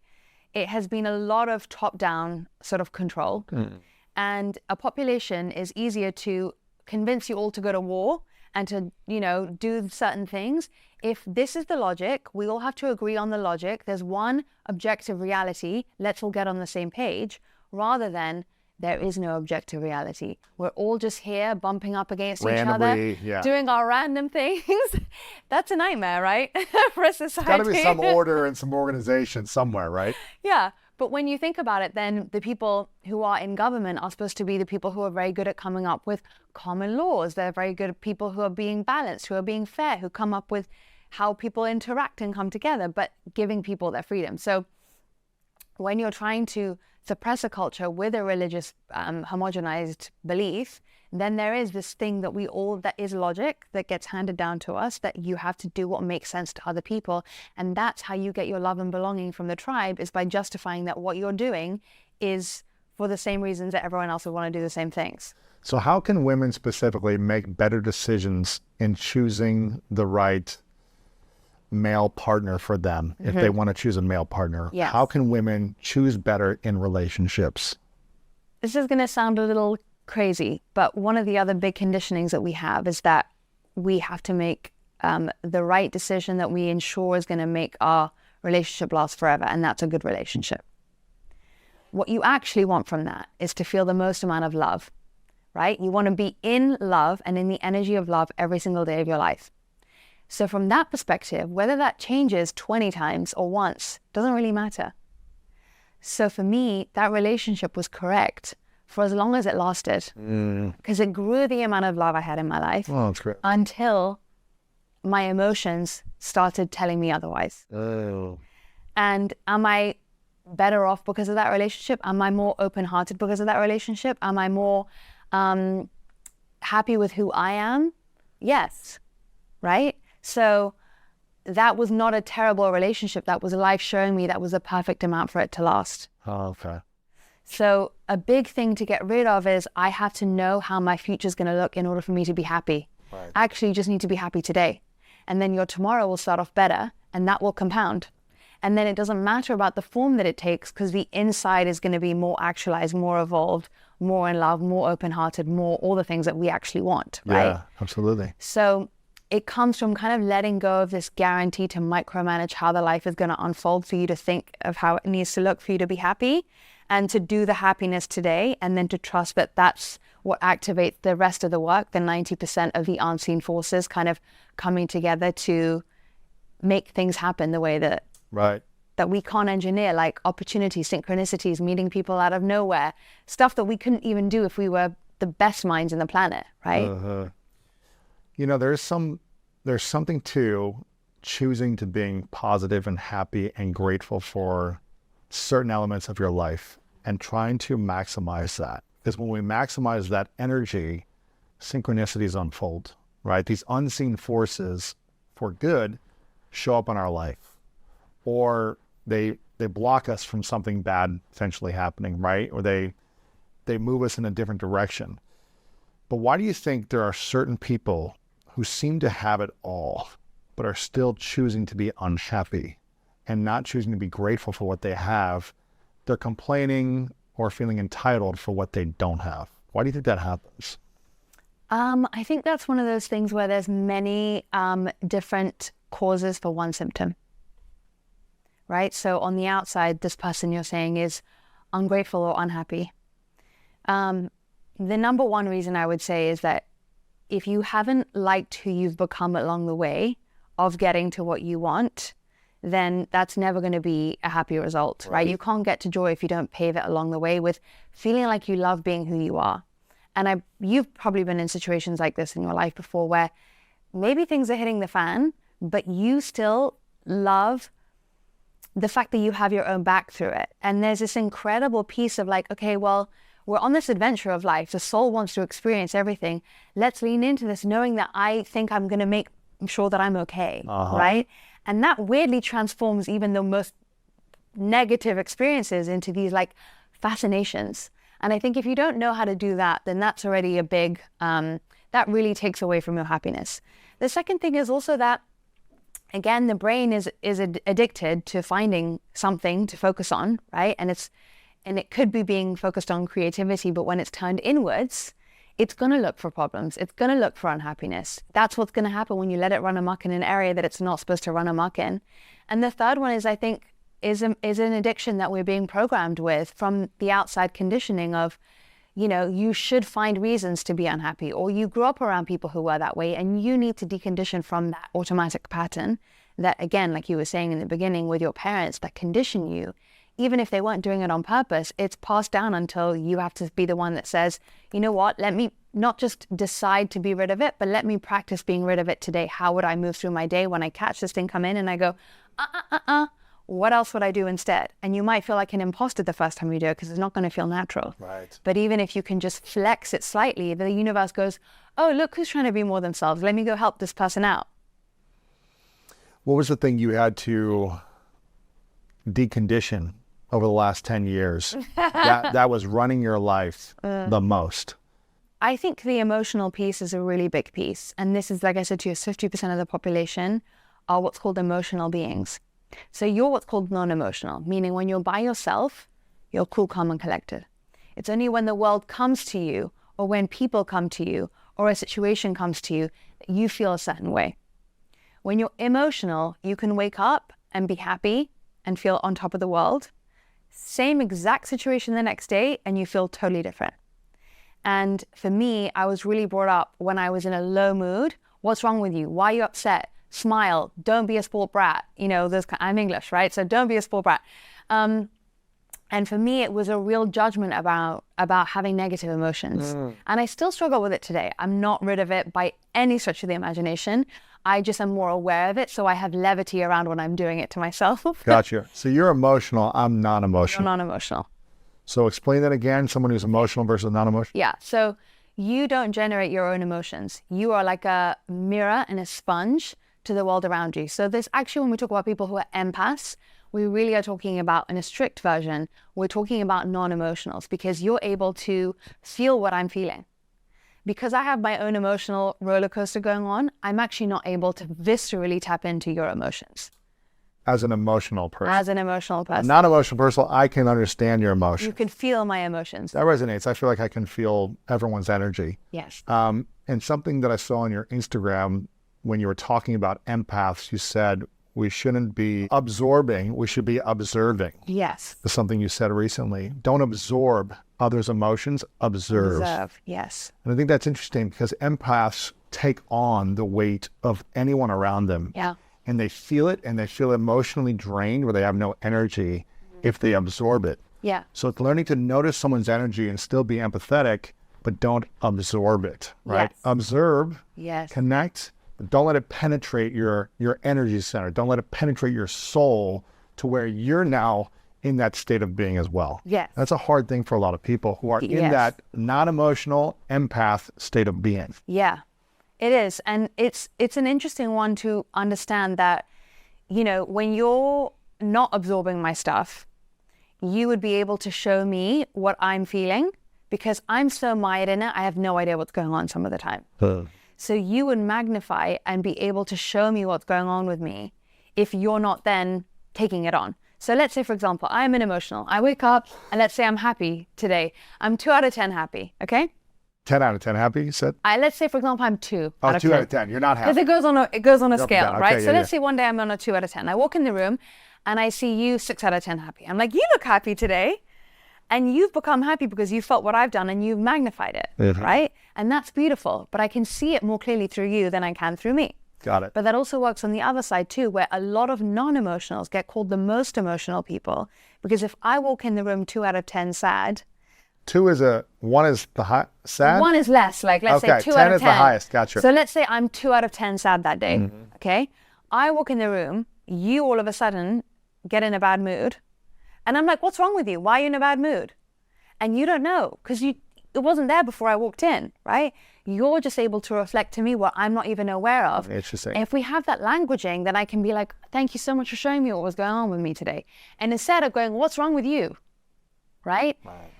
Speaker 1: It has been a lot of top-down sort of control. And a population is easier to convince you all to go to war and to, you know, do certain things. If this is the logic, we all have to agree on the logic. There's one objective reality. Let's all get on the same page, rather than there is no objective reality. We're all just here bumping up against
Speaker 2: Randomly,
Speaker 1: each other,
Speaker 2: yeah.
Speaker 1: doing our random things. That's a nightmare, right? For a society.
Speaker 2: Got to be some order and some organization somewhere, right?
Speaker 1: Yeah. But when you think about it, then the people who are in government are supposed to be the people who are very good at coming up with common laws. They're very good at people who are being balanced, who are being fair, who come up with how people interact and come together, but giving people their freedom. So when you're trying to suppress a culture with a religious homogenized belief, then there is this thing that is logic that gets handed down to us, that you have to do what makes sense to other people. And that's how you get your love and belonging from the tribe, is by justifying that what you're doing is for the same reasons that everyone else would want to do the same things.
Speaker 2: So how can women specifically make better decisions in choosing the right male partner for them if they want to choose a male partner?
Speaker 1: Yes.
Speaker 2: How can women choose better in relationships?
Speaker 1: This is going to sound a little crazy, but one of the other big conditionings that we have is that we have to make the right decision that we ensure is going to make our relationship last forever, and that's a good relationship. What you actually want from that is to feel the most amount of love, right? You want to be in love and in the energy of love every single day of your life. So from that perspective, whether that changes 20 times or once, doesn't really matter. So for me, that relationship was correct for as long as it lasted, because it grew the amount of love I had in my life until my emotions started telling me otherwise. And am I better off because of that relationship? Am I more open-hearted because of that relationship? Am I more happy with who I am? Yes, right? So that was not a terrible relationship. That was life showing me that was a perfect amount for it to last.
Speaker 2: Oh, okay.
Speaker 1: So a big thing to get rid of is I have to know how my future is going to look in order for me to be happy.
Speaker 2: Right.
Speaker 1: Actually, you just need to be happy today. And then your tomorrow will start off better, and that will compound. And then it doesn't matter about the form that it takes, because the inside is going to be more actualized, more evolved, more in love, more open-hearted, more all the things that we actually want, right?
Speaker 2: Yeah, absolutely.
Speaker 1: So it comes from kind of letting go of this guarantee to micromanage how the life is going to unfold for you to think of how it needs to look for you to be happy, and to do the happiness today, and then to trust that that's what activates the rest of the work, the 90% of the unseen forces kind of coming together to make things happen the way that that we can't engineer, like opportunities, synchronicities, meeting people out of nowhere, stuff that we couldn't even do if we were the best minds in the planet, right?
Speaker 2: You know, there's something to choosing to being positive and happy and grateful for certain elements of your life and trying to maximize that. Because when we maximize that energy, synchronicities unfold, right? These unseen forces for good show up in our life, or they block us from something bad potentially happening, right? Or they move us in a different direction. But why do you think there are certain people who seem to have it all, but are still choosing to be unhappy and not choosing to be grateful for what they have? They're complaining or feeling entitled for what they don't have. Why do you think that happens?
Speaker 1: I think that's one of those things where there's many different causes for one symptom, right? So on the outside, this person you're saying is ungrateful or unhappy. The number one reason I would say is that if you haven't liked who you've become along the way of getting to what you want, then that's never going to be a happy result, right? You can't get to joy if you don't pave it along the way with feeling like you love being who you are. And you've probably been in situations like this in your life before, where maybe things are hitting the fan, but you still love the fact that you have your own back through it. And there's this incredible piece of like, okay, well, we're on this adventure of life. The soul wants to experience everything. Let's lean into this, knowing that I think I'm going to make sure that I'm okay, right? And that weirdly transforms even the most negative experiences into these like fascinations. And I think if you don't know how to do that, then that's already a big, that really takes away from your happiness. The second thing is also that, again, the brain is addicted to finding something to focus on, right? And it could be being focused on creativity, but when it's turned inwards, it's going to look for problems. It's going to look for unhappiness. That's what's going to happen when you let it run amok in an area that it's not supposed to run amok in. And the third one is, I think, is an addiction that we're being programmed with from the outside conditioning of, you know, you should find reasons to be unhappy, or you grew up around people who were that way, and you need to decondition from that automatic pattern that, again, like you were saying in the beginning with your parents, that condition you. Even if they weren't doing it on purpose, it's passed down until you have to be the one that says, you know what, let me not just decide to be rid of it, but let me practice being rid of it today. How would I move through my day when I catch this thing come in and I go, what else would I do instead? And you might feel like an imposter the first time you do it because it's not going to feel natural.
Speaker 2: Right.
Speaker 1: But even if you can just flex it slightly, the universe goes, oh, look who's trying to be more themselves. Let me go help this person out.
Speaker 2: What was the thing you had to decondition over the last 10 years that was running your life the most?
Speaker 1: I think the emotional piece is a really big piece. And this is, like I said to you, 50% of the population are what's called emotional beings. So you're what's called non-emotional, meaning when you're by yourself, you're cool, calm, and collected. It's only when the world comes to you, or when people come to you, or a situation comes to you, that you feel a certain way. When you're emotional, you can wake up and be happy and feel on top of the world. Same exact situation the next day, and you feel totally different. And for me, I was really brought up when I was in a low mood. What's wrong with you? Why are you upset? Smile. Don't be a sport brat. You know, I'm English, right? So don't be a sport brat. And for me, it was a real judgment about having negative emotions. And I still struggle with it today. I'm not rid of it by any stretch of the imagination. I just am more aware of it. So I have levity around when I'm doing it to myself.
Speaker 2: Gotcha. So you're emotional. I'm
Speaker 1: I'm
Speaker 2: non-emotional.
Speaker 1: non-emotional.
Speaker 2: So explain that again. Someone who's emotional versus non-emotional.
Speaker 1: Yeah. So you don't generate your own emotions. You are like a mirror and a sponge to the world around you. So this actually, when we talk about people who are empaths, we really are talking about, in a strict version, we're talking about non-emotionals, because you're able to feel what I'm feeling. Because I have my own emotional roller coaster going on, I'm actually not able to viscerally tap into your emotions.
Speaker 2: As an emotional person.
Speaker 1: As an emotional
Speaker 2: A
Speaker 1: person,
Speaker 2: non-emotional person, I can understand your emotion.
Speaker 1: you can feel my emotions.
Speaker 2: That resonates. I feel like I can feel everyone's energy.
Speaker 1: Yes.
Speaker 2: And something that I saw on your Instagram when you were talking about empaths, you said we shouldn't be absorbing, we should be observing.
Speaker 1: Yes.
Speaker 2: That's something you said recently. Don't absorb others' emotions, observe.
Speaker 1: Observe. Yes.
Speaker 2: And I think that's interesting because empaths take on the weight of anyone around them.
Speaker 1: Yeah.
Speaker 2: And they feel it, and they feel emotionally drained where they have no energy if they absorb it.
Speaker 1: Yeah.
Speaker 2: So it's learning to notice someone's energy and still be empathetic, but don't absorb it, right?
Speaker 1: Yes.
Speaker 2: Observe,
Speaker 1: Yes.
Speaker 2: connect, but don't let it penetrate your energy center. Don't let it penetrate your soul to where you're now in that state of being as well.
Speaker 1: Yes.
Speaker 2: That's a hard thing for a lot of people who are in
Speaker 1: Yes.
Speaker 2: that non-emotional empath state of being.
Speaker 1: Yeah, it is. And it's an interesting one to understand that, you know, when you're not absorbing my stuff, you would be able to show me what I'm feeling, because I'm so mired in it, I have no idea what's going on some of the time. So you would magnify and be able to show me what's going on with me if you're not then taking it on. So let's say, for example, I'm an emotional. I wake up and let's say I'm happy today. I'm 2 out of 10 happy, okay?
Speaker 2: 10 out of 10 happy, you said?
Speaker 1: Let's say, for example, I'm 2
Speaker 2: Oh,
Speaker 1: out of
Speaker 2: 2
Speaker 1: 10.
Speaker 2: out of 10. You're not
Speaker 1: Because
Speaker 2: happy.
Speaker 1: it goes on a
Speaker 2: Up and
Speaker 1: scale,
Speaker 2: down.
Speaker 1: right?
Speaker 2: Okay,
Speaker 1: So
Speaker 2: yeah,
Speaker 1: let's say one day I'm on a 2 out of 10. I walk in the room and I see you 6 out of 10 happy. I'm like, you look happy today. And you've become happy because you felt what I've done and you've magnified it, right? And that's beautiful. But I can see it more clearly through you than I can through me.
Speaker 2: Got it.
Speaker 1: But that also works on the other side too, where a lot of non-emotionals get called the most emotional people. Because if I walk in the room 2 out of 10 sad,
Speaker 2: 2 is one is the high, sad?
Speaker 1: 1 is less, like let's
Speaker 2: Okay,
Speaker 1: say 2
Speaker 2: 10
Speaker 1: out of 10.
Speaker 2: is the highest, gotcha.
Speaker 1: So let's say I'm 2 out of 10 sad that day, okay? I walk in the room, you all of a sudden get in a bad mood. And I'm like, what's wrong with you? Why are you in a bad mood? And you don't know, because it wasn't there before I walked in, right? You're just able to reflect to me what I'm not even aware of.
Speaker 2: Interesting.
Speaker 1: If we have that languaging, then I can be like, thank you so much for showing me what was going on with me today. And instead of going, what's wrong with you? Right?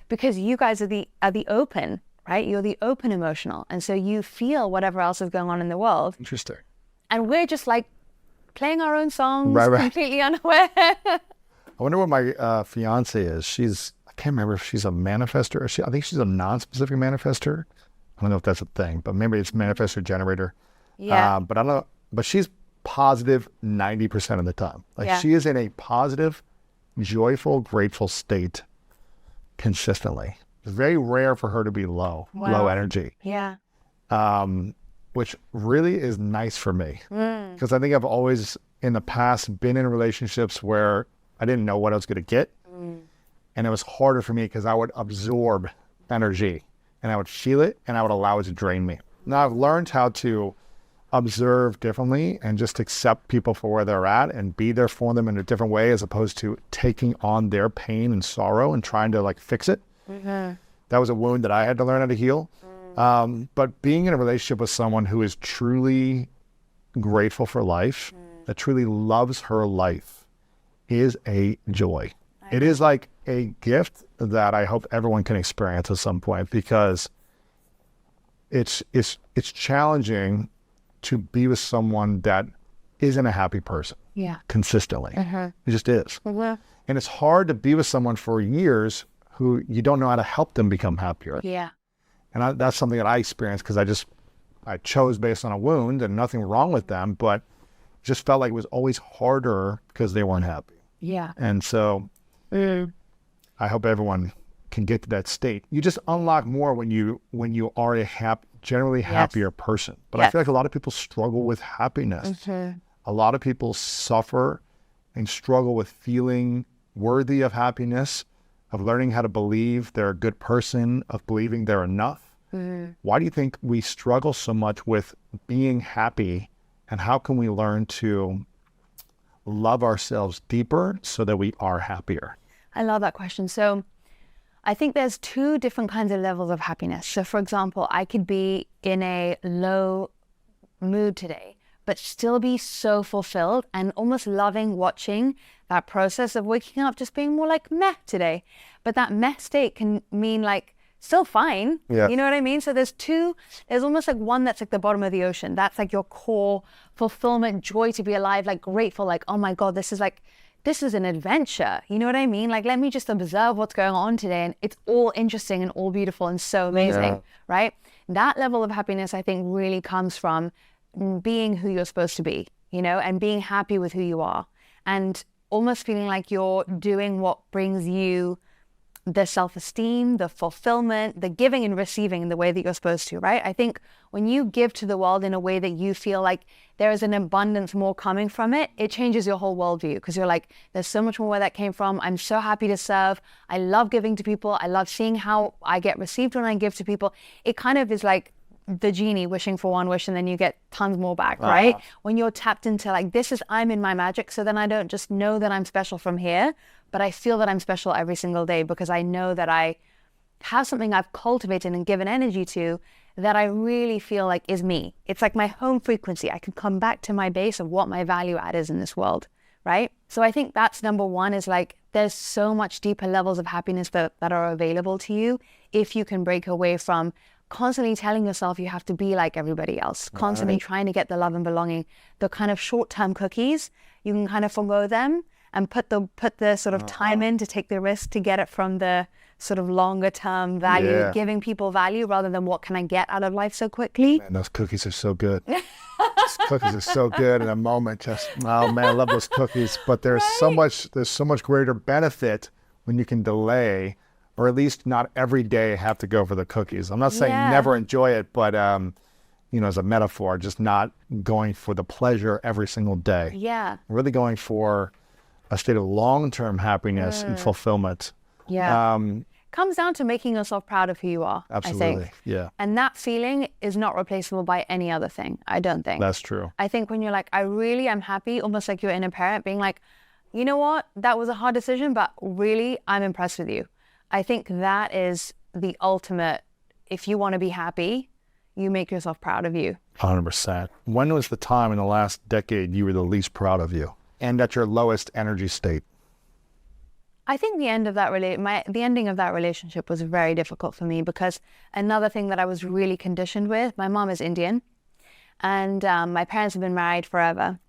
Speaker 1: Because you guys are the open, right? You're the open emotional. And so you feel whatever else is going on in the world.
Speaker 2: Interesting.
Speaker 1: And we're just like playing our own songs,
Speaker 2: Right.
Speaker 1: completely unaware.
Speaker 2: I wonder what my fiance is. I can't remember if she's a manifester or I think she's a non-specific manifester. I don't know if that's a thing, but maybe it's manifestor generator.
Speaker 1: Yeah.
Speaker 2: But I don't know. But she's positive 90% of the time. Like
Speaker 1: Yeah.
Speaker 2: she is in a positive, joyful, grateful state consistently. It's very rare for her to be low energy,
Speaker 1: Yeah.
Speaker 2: which really is nice for me. Because I think I've always in the past been in relationships where I didn't know what I was going to get. And it was harder for me because I would absorb energy and I would feel it and I would allow it to drain me. Now I've learned how to observe differently and just accept people for where they're at and be there for them in a different way, as opposed to taking on their pain and sorrow and trying to like fix it. That was a wound that I had to learn how to heal. But being in a relationship with someone who is truly grateful for life, that truly loves her life, is a joy. It is like a gift that I hope everyone can experience at some point, because it's challenging to be with someone that isn't a happy person consistently. It just is. And it's hard to be with someone for years who you don't know how to help them become happier. And that's something that I experienced, because I chose based on a wound and nothing wrong with them, but just felt like it was always harder because they weren't happy. And so I hope everyone can get to that state. You just unlock more when you are a generally happier person. But I feel like a lot of people struggle with happiness. A lot of people suffer and struggle with feeling worthy of happiness, of learning how to believe they're a good person, of believing they're enough. Why do you think we struggle so much with being happy, and how can we learn to love ourselves deeper so that we are happier?
Speaker 1: I love that question. So I think there's two different kinds of levels of happiness. So for example, I could be in a low mood today, but still be so fulfilled and almost loving watching that process of waking up, just being more like meh today. But that meh state can mean like still fine. You know what I mean? So there's almost like one that's like the bottom of the ocean. That's like your core fulfillment, joy to be alive, like grateful, like, oh my God, this is an adventure. You know what I mean? Like, let me just observe what's going on today. And it's all interesting and all beautiful and so amazing, right? That level of happiness, I think, really comes from being who you're supposed to be, you know, and being happy with who you are, and almost feeling like you're doing what brings you the self-esteem, the fulfillment, the giving and receiving in the way that you're supposed to, right? I think when you give to the world in a way that you feel like there is an abundance more coming from it, it changes your whole worldview, because you're like, there's so much more where that came from. I'm so happy to serve. I love giving to people. I love seeing how I get received when I give to people. It kind of is like the genie wishing for one wish and then you get tons more back, right? When you're tapped into like, I'm in my magic. So then I don't just know that I'm special from here, but I feel that I'm special every single day, because I know that I have something I've cultivated and given energy to that I really feel like is me. It's like my home frequency. I can come back to my base of what my value add is in this world, right? So I think that's number one, is like, there's so much deeper levels of happiness that are available to you if you can break away from constantly telling yourself you have to be like everybody else, constantly trying to get the love and belonging. The kind of short-term cookies, you can kind of forgo them and put the sort of time in to take the risk to get it from the sort of longer term value, giving people value rather than what can I get out of life so quickly.
Speaker 2: Man, those cookies are so good. Those cookies are so good in a moment. Just, oh man, I love those cookies. But there's so much greater benefit when you can delay, or at least not every day have to go for the cookies. I'm not saying never enjoy it, but you know, as a metaphor, just not going for the pleasure every single day. Really going for a state of long-term happiness and fulfillment.
Speaker 1: Comes down to making yourself proud of who you are.
Speaker 2: Absolutely.
Speaker 1: I think. And that feeling is not replaceable by any other thing, I don't think.
Speaker 2: That's true.
Speaker 1: I think when you're like, I really am happy, almost like your inner parent being like, you know what, that was a hard decision, but really, I'm impressed with you. I think that is the ultimate. If you want to be happy, you make yourself proud of you.
Speaker 2: 100%. When was the time in the last decade you were the least proud of you, and at your lowest energy state?
Speaker 1: I think the ending of that relationship was very difficult for me, because another thing that I was really conditioned with, my mom is Indian, and my parents have been married forever.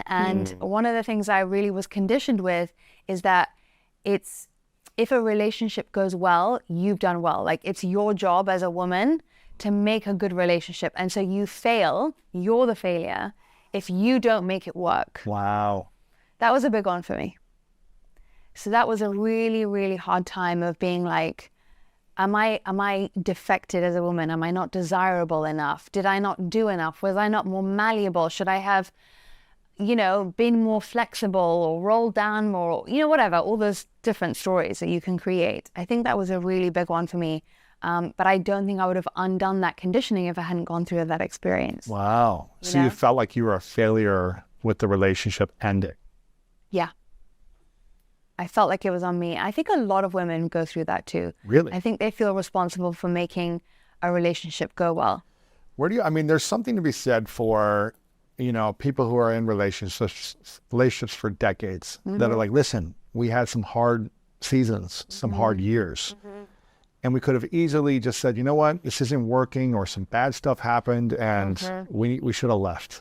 Speaker 1: And one of the things I really was conditioned with is that if a relationship goes well, you've done well. Like, it's your job as a woman to make a good relationship. And so you fail, you're the failure if you don't make it work.
Speaker 2: Wow.
Speaker 1: That was a big one for me. So that was a really, really hard time of being like, am I defected as a woman? Am I not desirable enough? Did I not do enough? Was I not more malleable? Should I have, been more flexible or rolled down more, whatever, all those different stories that you can create. I think that was a really big one for me. But I don't think I would have undone that conditioning if I hadn't gone through that experience.
Speaker 2: Wow. So
Speaker 1: know?
Speaker 2: you felt like you were a failure with the relationship ending.
Speaker 1: Yeah. I felt like it was on me. I think a lot of women go through that too.
Speaker 2: Really?
Speaker 1: I think they feel responsible for making a relationship go well.
Speaker 2: I mean, there's something to be said for, people who are in relationships for decades that are like, listen, we had some hard seasons, some hard years. And we could have easily just said, you know what, this isn't working, or some bad stuff happened and we should have left.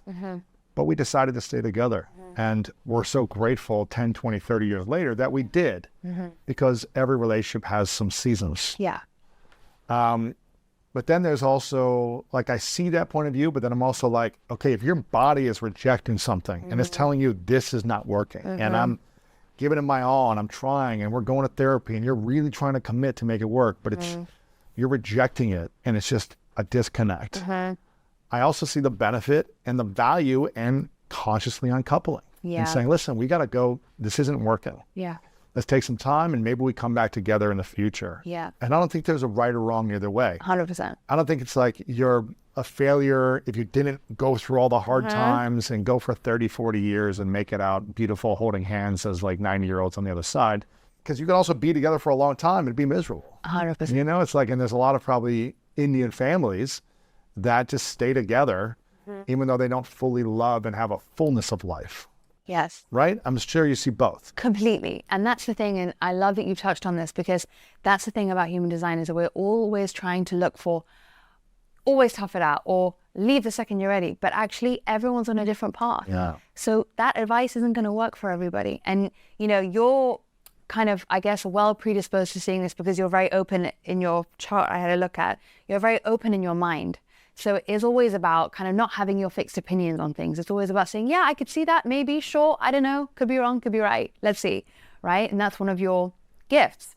Speaker 2: But we decided to stay together. And we're so grateful 10, 20, 30 years later that we did, because every relationship has some seasons.
Speaker 1: Yeah.
Speaker 2: But then there's also, like, I see that point of view, but then I'm also like, okay, if your body is rejecting something and it's telling you this is not working, and I'm giving it my all and I'm trying and we're going to therapy and you're really trying to commit to make it work, but you're rejecting it and it's just a disconnect. I also see the benefit and the value in consciously uncoupling and saying, listen, we got to go. This isn't working.
Speaker 1: Yeah.
Speaker 2: Let's take some time and maybe we come back together in the future.
Speaker 1: Yeah.
Speaker 2: And I don't think there's a right or wrong either way.
Speaker 1: 100%.
Speaker 2: I don't think it's like you're a failure if you didn't go through all the hard times and go for 30, 40 years and make it out beautiful holding hands as like 90-year-olds on the other side. Because you can also be together for a long time and be miserable.
Speaker 1: 100%.
Speaker 2: It's like, and there's a lot of probably Indian families that just stay together even though they don't fully love and have a fullness of life.
Speaker 1: Yes.
Speaker 2: Right? I'm sure you see both.
Speaker 1: Completely. And that's the thing. And I love that you touched on this, because that's the thing about human design, is that we're always trying to look for, always tough it out or leave the second you're ready. But actually everyone's on a different path.
Speaker 2: Yeah.
Speaker 1: So that advice isn't going to work for everybody. And, you're kind of, I guess, well predisposed to seeing this because you're very open in your chart I had a look at. You're very open in your mind. So it is always about kind of not having your fixed opinions on things. It's always about saying, yeah, I could see that, maybe, sure, I don't know, could be wrong, could be right. Let's see, right? And that's one of your gifts.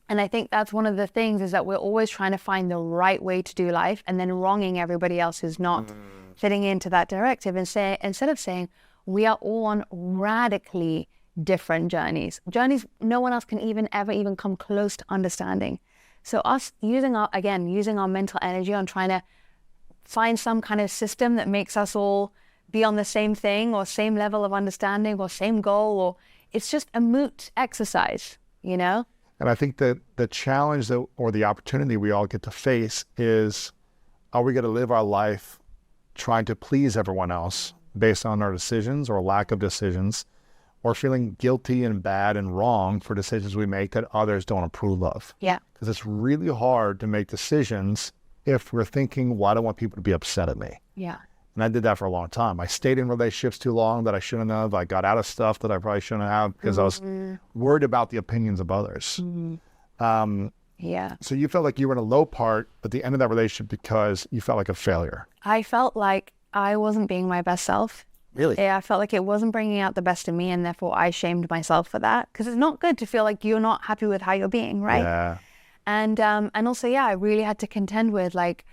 Speaker 1: And I think that's one of the things, is that we're always trying to find the right way to do life and then wronging everybody else who's not fitting into that directive, and instead of saying, we are all on radically different journeys no one else can ever come close to understanding. So us using our mental energy on trying to find some kind of system that makes us all be on the same thing or same level of understanding or same goal, or it's just a moot exercise, And
Speaker 2: I think that the challenge or the opportunity we all get to face is, are we going to live our life trying to please everyone else based on our decisions or lack of decisions, or feeling guilty and bad and wrong for decisions we make that others don't approve of?
Speaker 1: Yeah.
Speaker 2: Because it's really hard to make decisions if we're thinking, well, I don't want people to be upset at me.
Speaker 1: Yeah.
Speaker 2: And I did that for a long time. I stayed in relationships too long that I shouldn't have. I got out of stuff that I probably shouldn't have because I was worried about the opinions of others.
Speaker 1: Yeah.
Speaker 2: So you felt like you were in a low part at the end of that relationship because you felt like a failure.
Speaker 1: I felt like I wasn't being my best self.
Speaker 2: Really?
Speaker 1: Yeah, I felt like it wasn't bringing out the best in me, and therefore I shamed myself for that, because it's not good to feel like you're not happy with how you're being, right?
Speaker 2: Yeah.
Speaker 1: And also, yeah, I really had to contend with, like,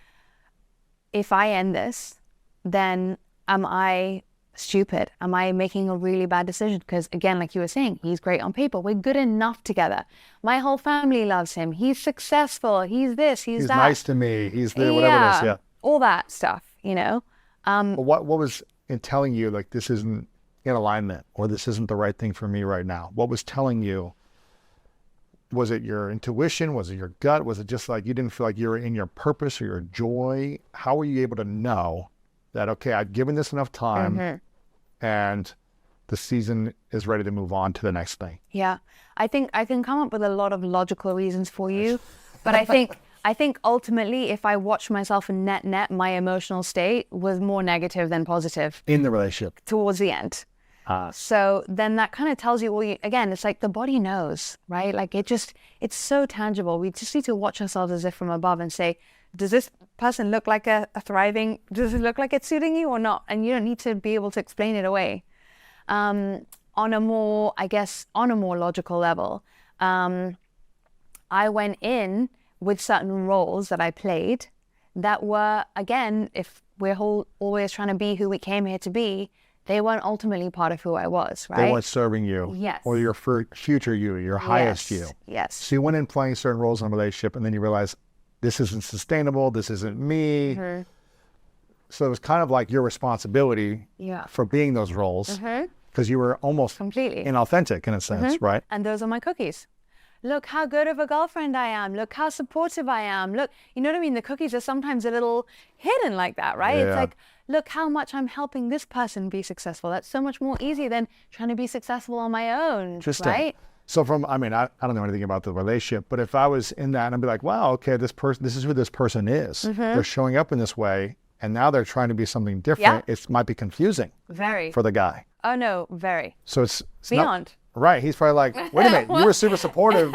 Speaker 1: if I end this, then am I stupid? Am I making a really bad decision? Because again, like you were saying, he's great on paper. We're good enough together. My whole family loves him. He's successful. He's this, he's that.
Speaker 2: He's nice to me. He's the whatever it is. Yeah.
Speaker 1: All that stuff,
Speaker 2: But what was in telling you, like, this isn't in alignment or this isn't the right thing for me right now? What was telling you? Was it your intuition? Was it your gut? Was it just like you didn't feel like you were in your purpose or your joy? How were you able to know that, okay, I've given this enough time and the season is ready to move on to the next thing?
Speaker 1: Yeah, I think I can come up with a lot of logical reasons for you, but I think ultimately, if I watch myself in net, my emotional state was more negative than positive
Speaker 2: In the relationship.
Speaker 1: towards the end. So then that kind of tells you, well, again, it's like the body knows, right? Like it's so tangible. We just need to watch ourselves as if from above and say, does this person look like a thriving, does it look like it's suiting you or not? And you don't need to be able to explain it away. On a more logical level, I went in with certain roles that I played that were, again, if we're always trying to be who we came here to be, they weren't ultimately part of who I was, right?
Speaker 2: They weren't serving you.
Speaker 1: Yes.
Speaker 2: Or your future you, your highest you.
Speaker 1: Yes.
Speaker 2: So you went in playing certain roles in a relationship and then you realize, this isn't sustainable. This isn't me. So it was kind of like your responsibility for being those roles because you were almost
Speaker 1: Completely.
Speaker 2: inauthentic in a sense, right?
Speaker 1: And those are my cookies. Look how good of a girlfriend I am. Look how supportive I am. Look, you know what I mean? The cookies are sometimes a little hidden like that, right? It's
Speaker 2: Yeah.
Speaker 1: like, look how much I'm helping this person be successful. That's so much more easy than trying to be successful on my own,
Speaker 2: Interesting.
Speaker 1: right?
Speaker 2: So I don't know anything about the relationship, but if I was in that and I'd be like, wow, okay, this is who this person is. They're showing up in this way, and now they're trying to be something different. It might be confusing
Speaker 1: Very.
Speaker 2: for the guy.
Speaker 1: Oh, no, very.
Speaker 2: So it's
Speaker 1: Beyond.
Speaker 2: Right. He's probably like, wait a minute, you were super supportive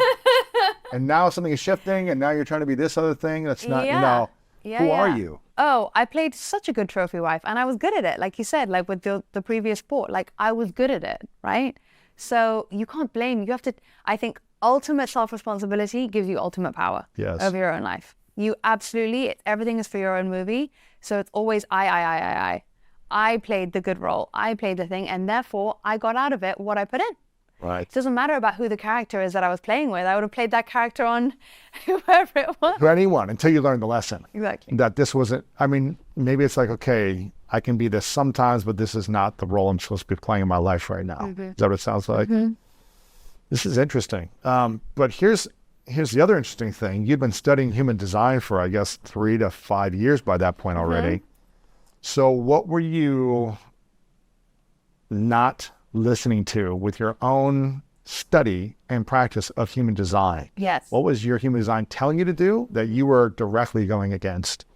Speaker 2: and now something is shifting and now you're trying to be this other thing. That's not, who are you?
Speaker 1: Oh, I played such a good trophy wife and I was good at it. Like you said, like with the previous sport, like I was good at it, right? So you can't blame, you have to, I think ultimate self-responsibility gives you ultimate power over your own life. You absolutely, everything is for your own movie. So it's always I. I played the good role. I played the thing and therefore I got out of it what I put in.
Speaker 2: Right.
Speaker 1: It doesn't matter about who the character is that I was playing with. I would have played that character on whoever it was.
Speaker 2: To anyone until you learn the lesson.
Speaker 1: Exactly.
Speaker 2: That this wasn't, maybe it's like, okay, I can be this sometimes, but this is not the role I'm supposed to be playing in my life right now. Is that what it sounds like? This is interesting. But here's the other interesting thing. You'd been studying human design for, I guess, 3 to 5 years by that point already. So what were you not listening to with your own study and practice of human design?
Speaker 1: Yes.
Speaker 2: What was your human design telling you to do that you were directly going against?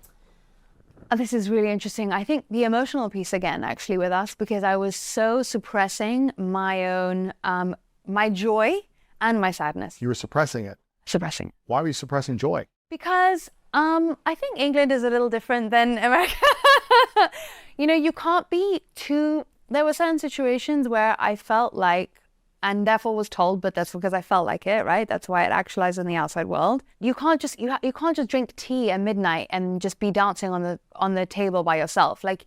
Speaker 1: Oh, this is really interesting. I think the emotional piece again, actually, with us, because I was so suppressing my own, my joy and my sadness.
Speaker 2: You were suppressing it.
Speaker 1: Suppressing.
Speaker 2: Why were you suppressing joy?
Speaker 1: Because I think England is a little different than America. You can't be too, there were certain situations where I felt like, and therefore was told, but that's because I felt like it, right? That's why it actualized in the outside world. You can't just drink tea at midnight and just be dancing on the table by yourself. Like,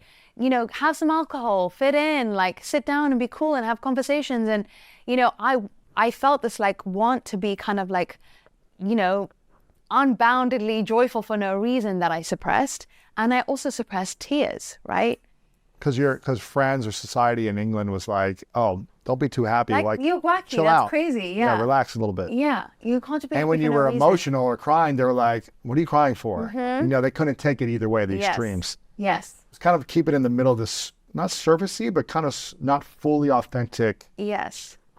Speaker 1: have some alcohol, fit in, like sit down and be cool and have conversations. And, I felt this like want to be kind of like, unboundedly joyful for no reason that I suppressed. And I also suppressed tears, right?
Speaker 2: Because friends or society in England was like, oh, don't be too happy. Like
Speaker 1: you're wacky,
Speaker 2: chill
Speaker 1: that's
Speaker 2: out.
Speaker 1: crazy. Yeah,
Speaker 2: relax a little bit.
Speaker 1: Yeah, you can't be.
Speaker 2: And when you were emotional or crying, they were like, what are you crying for? They couldn't take it either way, the extremes.
Speaker 1: Yes.
Speaker 2: It's kind of keep it in the middle of this, not surfacey, but kind of not fully authentic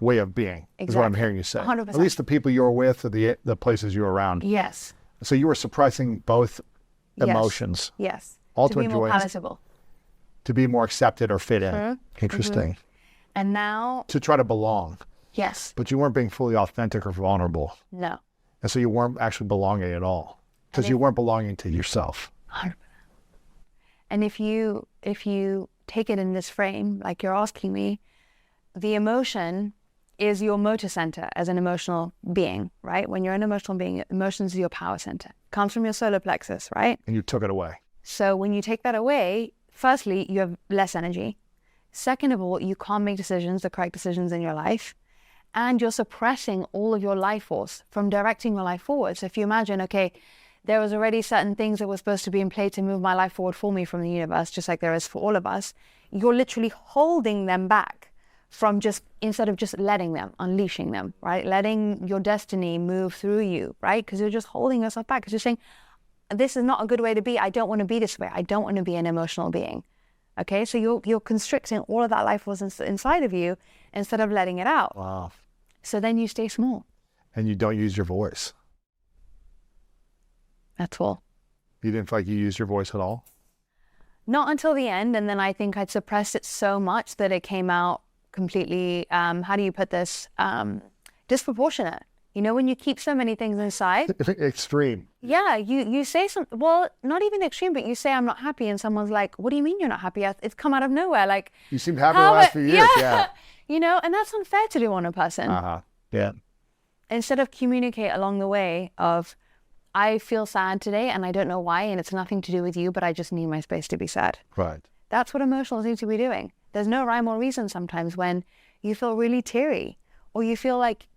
Speaker 2: way of being, is what I'm hearing you say.
Speaker 1: 100%.
Speaker 2: At least the people you were with or the places you were around.
Speaker 1: Yes.
Speaker 2: So you were suppressing both emotions.
Speaker 1: Yes.
Speaker 2: Ultimate
Speaker 1: to be more
Speaker 2: joy.
Speaker 1: palatable.
Speaker 2: To be more accepted or fit in. Interesting.
Speaker 1: And now.
Speaker 2: To try to belong.
Speaker 1: Yes.
Speaker 2: But you weren't being fully authentic or vulnerable.
Speaker 1: No.
Speaker 2: And so you weren't actually belonging at all. Because you weren't belonging to yourself.
Speaker 1: 100%. And if you take it in this frame, like you're asking me, the emotion is your motor center as an emotional being, right? When you're an emotional being, emotions is your power center. Comes from your solar plexus, right?
Speaker 2: And you took it away.
Speaker 1: So when you take that away, firstly, you have less energy. Second of all, you can't make decisions, the correct decisions in your life. And you're suppressing all of your life force from directing your life forward. So if you imagine, okay, there was already certain things that were supposed to be in play to move my life forward for me from the universe, just like there is for all of us. You're literally holding them back from instead of just letting them, unleashing them, right? Letting your destiny move through you, right? Because you're just holding yourself back because you're saying, this is not a good way to be. I don't want to be this way. I don't want to be an emotional being. Okay, so you're constricting all of that life force inside of you instead of letting it out.
Speaker 2: Wow.
Speaker 1: So then you stay small.
Speaker 2: And you don't use your voice.
Speaker 1: That's all.
Speaker 2: You didn't feel like you used your voice at all?
Speaker 1: Not until the end, and then I think I'd suppressed it so much that it came out completely, how do you put this, disproportionate. When you keep so many things inside.
Speaker 2: Extreme.
Speaker 1: Yeah, you say something, well, not even extreme, but you say, I'm not happy, and someone's like, what do you mean you're not happy? It's come out of nowhere, like.
Speaker 2: You seemed happy the last few years, yeah.
Speaker 1: And that's unfair to do on a person.
Speaker 2: Yeah.
Speaker 1: Instead of communicate along the way of, I feel sad today, and I don't know why, and it's nothing to do with you, but I just need my space to be sad.
Speaker 2: Right.
Speaker 1: That's what emotionals need to be doing. There's no rhyme or reason sometimes when you feel really teary, or you feel like,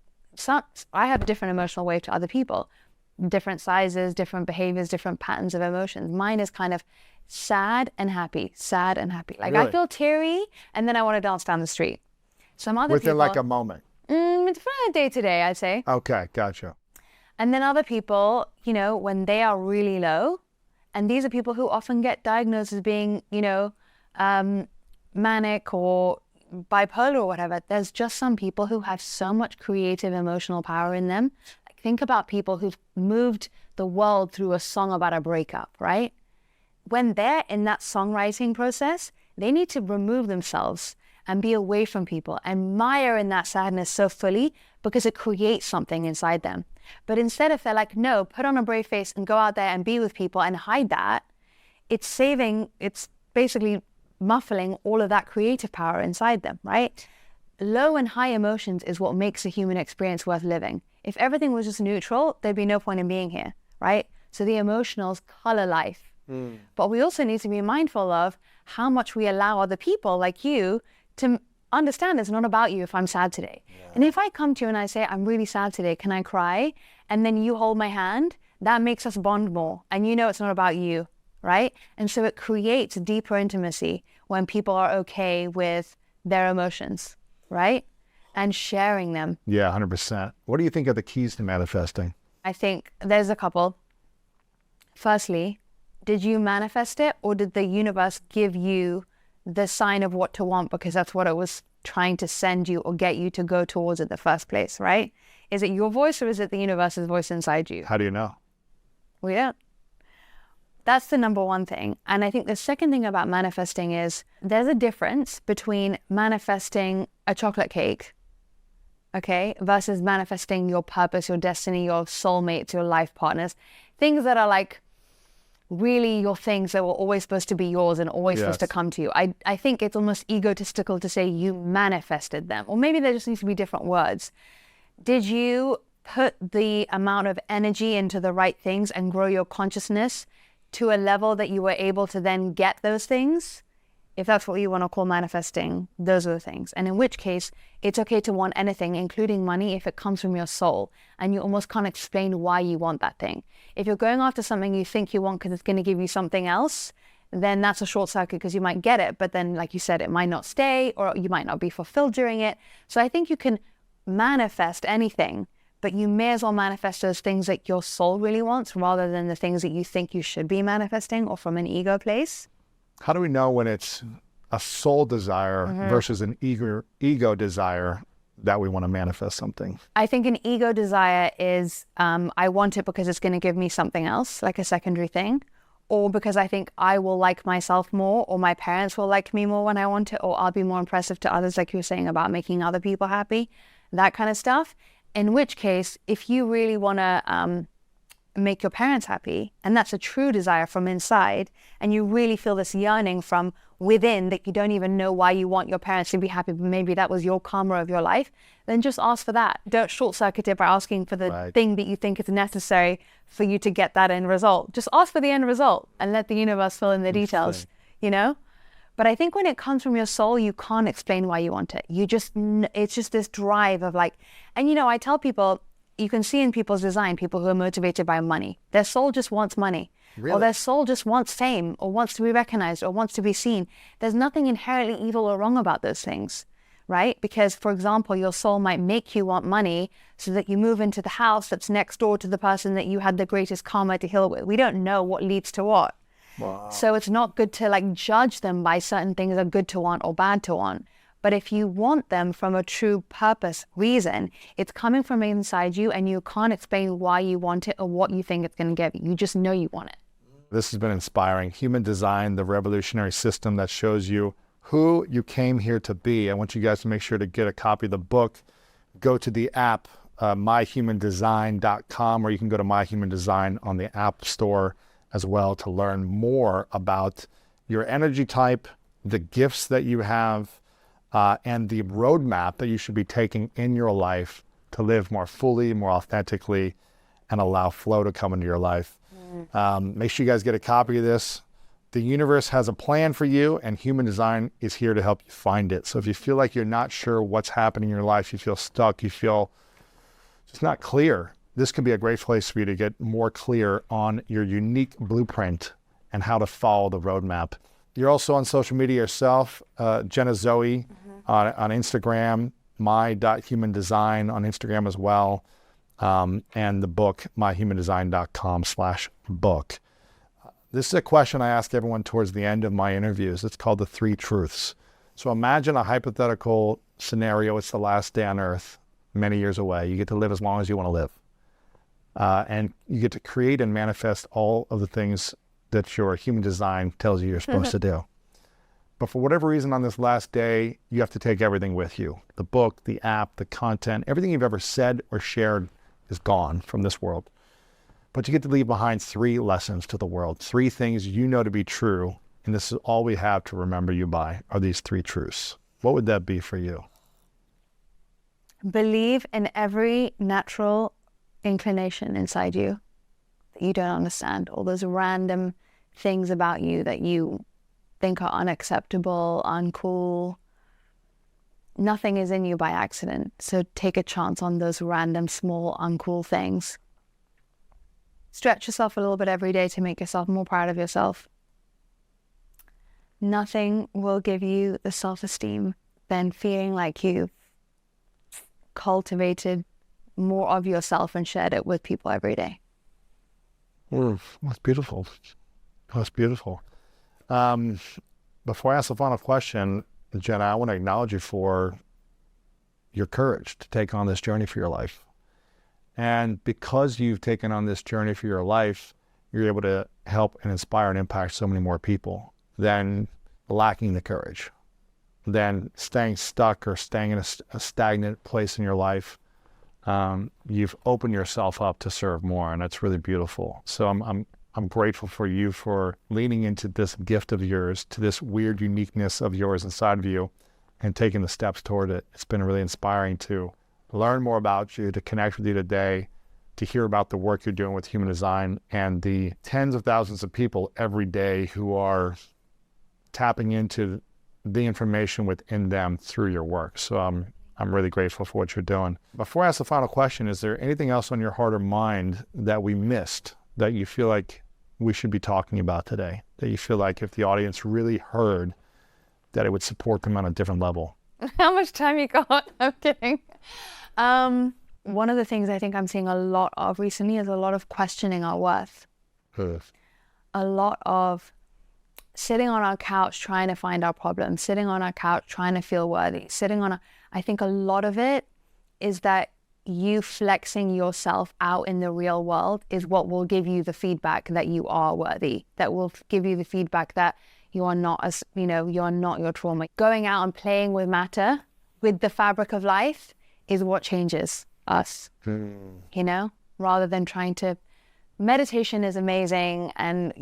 Speaker 1: I have a different emotional wave to other people. different sizes, different behaviors, different patterns of emotions. Mine is kind of sad and happy, sad and happy. Like
Speaker 2: Really?
Speaker 1: I feel teary and then I want to dance down the street. Some other
Speaker 2: Within
Speaker 1: people,
Speaker 2: like a moment.
Speaker 1: it's day to day, I'd say.
Speaker 2: Okay, gotcha.
Speaker 1: And then other people, you know, when they are really low, and these are people who often get diagnosed as being, you know, manic or bipolar or whatever. There's just some people who have so much creative emotional power in them. Like, think about people who've moved the world through a song about a breakup, right? When they're in that songwriting process, they need to remove themselves and be away from people and mire in that sadness so fully because it creates something inside them. But instead, if they're like, no, put on a brave face and go out there and be with people and hide that, it's basically muffling all of that creative power inside them, right? Low and high emotions is what makes a human experience worth living. If everything was just neutral, there'd be no point in being here, right? So the emotionals color life. But we also need to be mindful of how much we allow other people like you to understand it's not about you if I'm sad today. Yeah. And if I come to you and I say, I'm really sad today, can I cry? And then you hold my hand, that makes us bond more. And you know it's not about you, right? And so it creates deeper intimacy when people are okay with their emotions, right? And sharing them.
Speaker 2: Yeah, 100%. What do you think are the keys to manifesting?
Speaker 1: I think there's a couple. Firstly, did you manifest it, or did the universe give you the sign of what to want because that's what it was trying to send you or get you to go towards in the first place, right? Is it your voice or is it the universe's voice inside you?
Speaker 2: How do you know?
Speaker 1: Well, yeah. That's the number one thing. And I think the second thing about manifesting is there's a difference between manifesting a chocolate cake, okay, versus manifesting your purpose, your destiny, your soulmates, your life partners, things that are like really your things that were always supposed to be yours and always supposed to come to you. I think it's almost egotistical to say you manifested them, or maybe there just needs to be different words. Did you put the amount of energy into the right things and grow your consciousness to a level that you were able to then get those things? If that's what you want to call manifesting, those are the things. And in which case, it's okay to want anything, including money, if it comes from your soul and you almost can't explain why you want that thing. If you're going after something you think you want because it's going to give you something else, then that's a short circuit because you might get it. But then, like you said, it might not stay or you might not be fulfilled during it. So I think you can manifest anything, but you may as well manifest those things that your soul really wants rather than the things that you think you should be manifesting or from an ego place.
Speaker 2: How do we know when it's a soul desire versus an ego desire that we want to manifest something?
Speaker 1: I think an ego desire is, I want it because it's going to give me something else, like a secondary thing, or because I think I will like myself more, or my parents will like me more when I want it, or I'll be more impressive to others, like you were saying about making other people happy, that kind of stuff. In which case, if you really want to make your parents happy, and that's a true desire from inside, and you really feel this yearning from within that you don't even know why you want your parents to be happy, but maybe that was your karma of your life, then just ask for that. Don't short circuit it by asking for the thing that you think is necessary for you to get that end result. Just ask for the end result and let the universe fill in the details, you know? But I think when it comes from your soul, you can't explain why you want it. It's just this drive of like, and you know, I tell people, you can see in people's design, people who are motivated by money. Their soul just wants money. Really? Or their soul just wants fame, or wants to be recognized, or wants to be seen. There's nothing inherently evil or wrong about those things, right? Because, for example, your soul might make you want money so that you move into the house that's next door to the person that you had the greatest karma to heal with. We don't know what leads to what. Wow. So it's not good to like judge them by certain things that are good to want or bad to want. But if you want them from a true purpose, reason, it's coming from inside you and you can't explain why you want it or what you think it's going to give you. You just know you want it.
Speaker 2: This has been inspiring. Human Design, the revolutionary system that shows you who you came here to be. I want you guys to make sure to get a copy of the book. Go to the app, myhumandesign.com, or you can go to myhumandesign on the App Store as well to learn more about your energy type, the gifts that you have, and the roadmap that you should be taking in your life to live more fully, more authentically, and allow flow to come into your life. Make sure you guys get a copy of this. The universe has a plan for you, and Human Design is here to help you find it. So if you feel like you're not sure what's happening in your life, you feel stuck, you feel just not clear, this could be a great place for you to get more clear on your unique blueprint and how to follow the roadmap. You're also on social media yourself, Jenna Zoe on Instagram, my.humandesign on Instagram as well, and the book, myhumandesign.com/book. This is a question I ask everyone towards the end of my interviews. It's called the 3 truths. So imagine a hypothetical scenario. It's the last day on earth, many years away. You get to live as long as you want to live. And you get to create and manifest all of the things that your human design tells you you're supposed to do. But for whatever reason on this last day, you have to take everything with you. The book, the app, the content, everything you've ever said or shared is gone from this world. But you get to leave behind 3 lessons to the world, 3 things you know to be true. And this is all we have to remember you by, are these 3 truths. What would that be for you?
Speaker 1: Believe in every natural inclination inside you that you don't understand. All those random things about you that you think are unacceptable, uncool. Nothing is in you by accident. So take a chance on those random, small, uncool things. Stretch yourself a little bit every day to make yourself more proud of yourself. Nothing will give you the self-esteem than feeling like you've cultivated more of yourself and shared it with people every day.
Speaker 2: That's beautiful. That's beautiful. Before I ask the final question, Jenna, I want to acknowledge you for your courage to take on this journey for your life. And because you've taken on this journey for your life, you're able to help and inspire and impact so many more people than lacking the courage, than staying stuck or staying in a stagnant place in your life. You've opened yourself up to serve more, and that's really beautiful. So I'm grateful for you for leaning into this gift of yours, to this weird uniqueness of yours inside of you, and taking the steps toward it. It's been really inspiring to learn more about you, to connect with you today, to hear about the work you're doing with human design and the tens of thousands of people every day who are tapping into the information within them through your work. So I'm really grateful for what you're doing. Before I ask the final question, is there anything else on your heart or mind that we missed that you feel like we should be talking about today, that you feel like if the audience really heard, that it would support them on a different level?
Speaker 1: How much time you got? I'm kidding. One of the things I think I'm seeing a lot of recently is a lot of questioning our worth. A lot of sitting on our couch trying to find our problems, sitting on our couch trying to feel worthy, I think a lot of it is that you flexing yourself out in the real world is what will give you the feedback that you are worthy, that will give you the feedback that you are not you're not your trauma. Going out and playing with matter, with the fabric of life, is what changes us, rather than trying to. Meditation is amazing, and,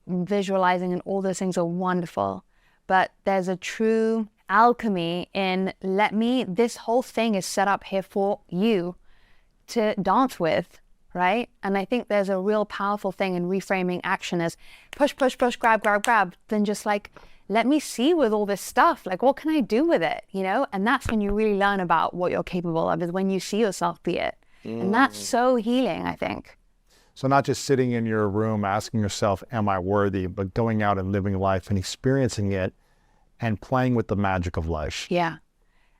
Speaker 1: visualizing and all those things are wonderful. But there's a true alchemy in this whole thing is set up here for you to dance with, right? And I think there's a real powerful thing in reframing action as push, push, push, grab, grab, grab, than just like, let me see with all this stuff, like, what can I do with it, And that's when you really learn about what you're capable of, is when you see yourself be it. And that's so healing, I think.
Speaker 2: So not just sitting in your room asking yourself, am I worthy, but going out and living life and experiencing it and playing with the magic of life.
Speaker 1: Yeah.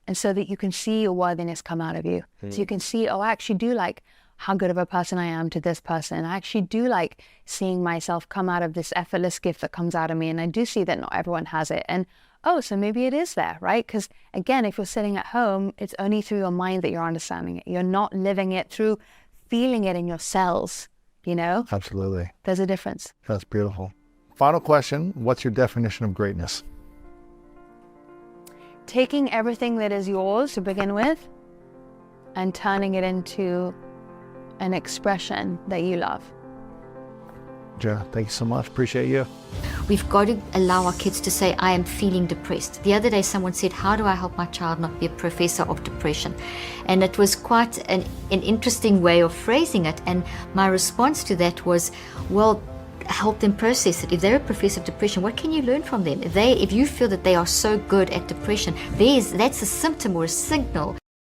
Speaker 1: And so that you can see your worthiness come out of you. So you can see, I actually do like how good of a person I am to this person. I actually do like seeing myself come out of this effortless gift that comes out of me. And I do see that not everyone has it. And so maybe it is there, right? Because again, if you're sitting at home, it's only through your mind that you're understanding it. You're not living it through feeling it in your cells.
Speaker 2: Absolutely.
Speaker 1: There's a difference.
Speaker 2: That's beautiful. Final question. What's your definition of greatness?
Speaker 1: Taking everything that is yours to begin with and turning it into an expression that you love.
Speaker 2: Jenna, thank you so much. Appreciate you.
Speaker 5: We've got to allow our kids to say, I am feeling depressed. The other day someone said, how do I help my child not be a professor of depression? And it was quite an interesting way of phrasing it. And my response to that was, well, help them process it. If they're a professor of depression, what can you learn from them? If you feel that they are so good at depression, that's a symptom or a signal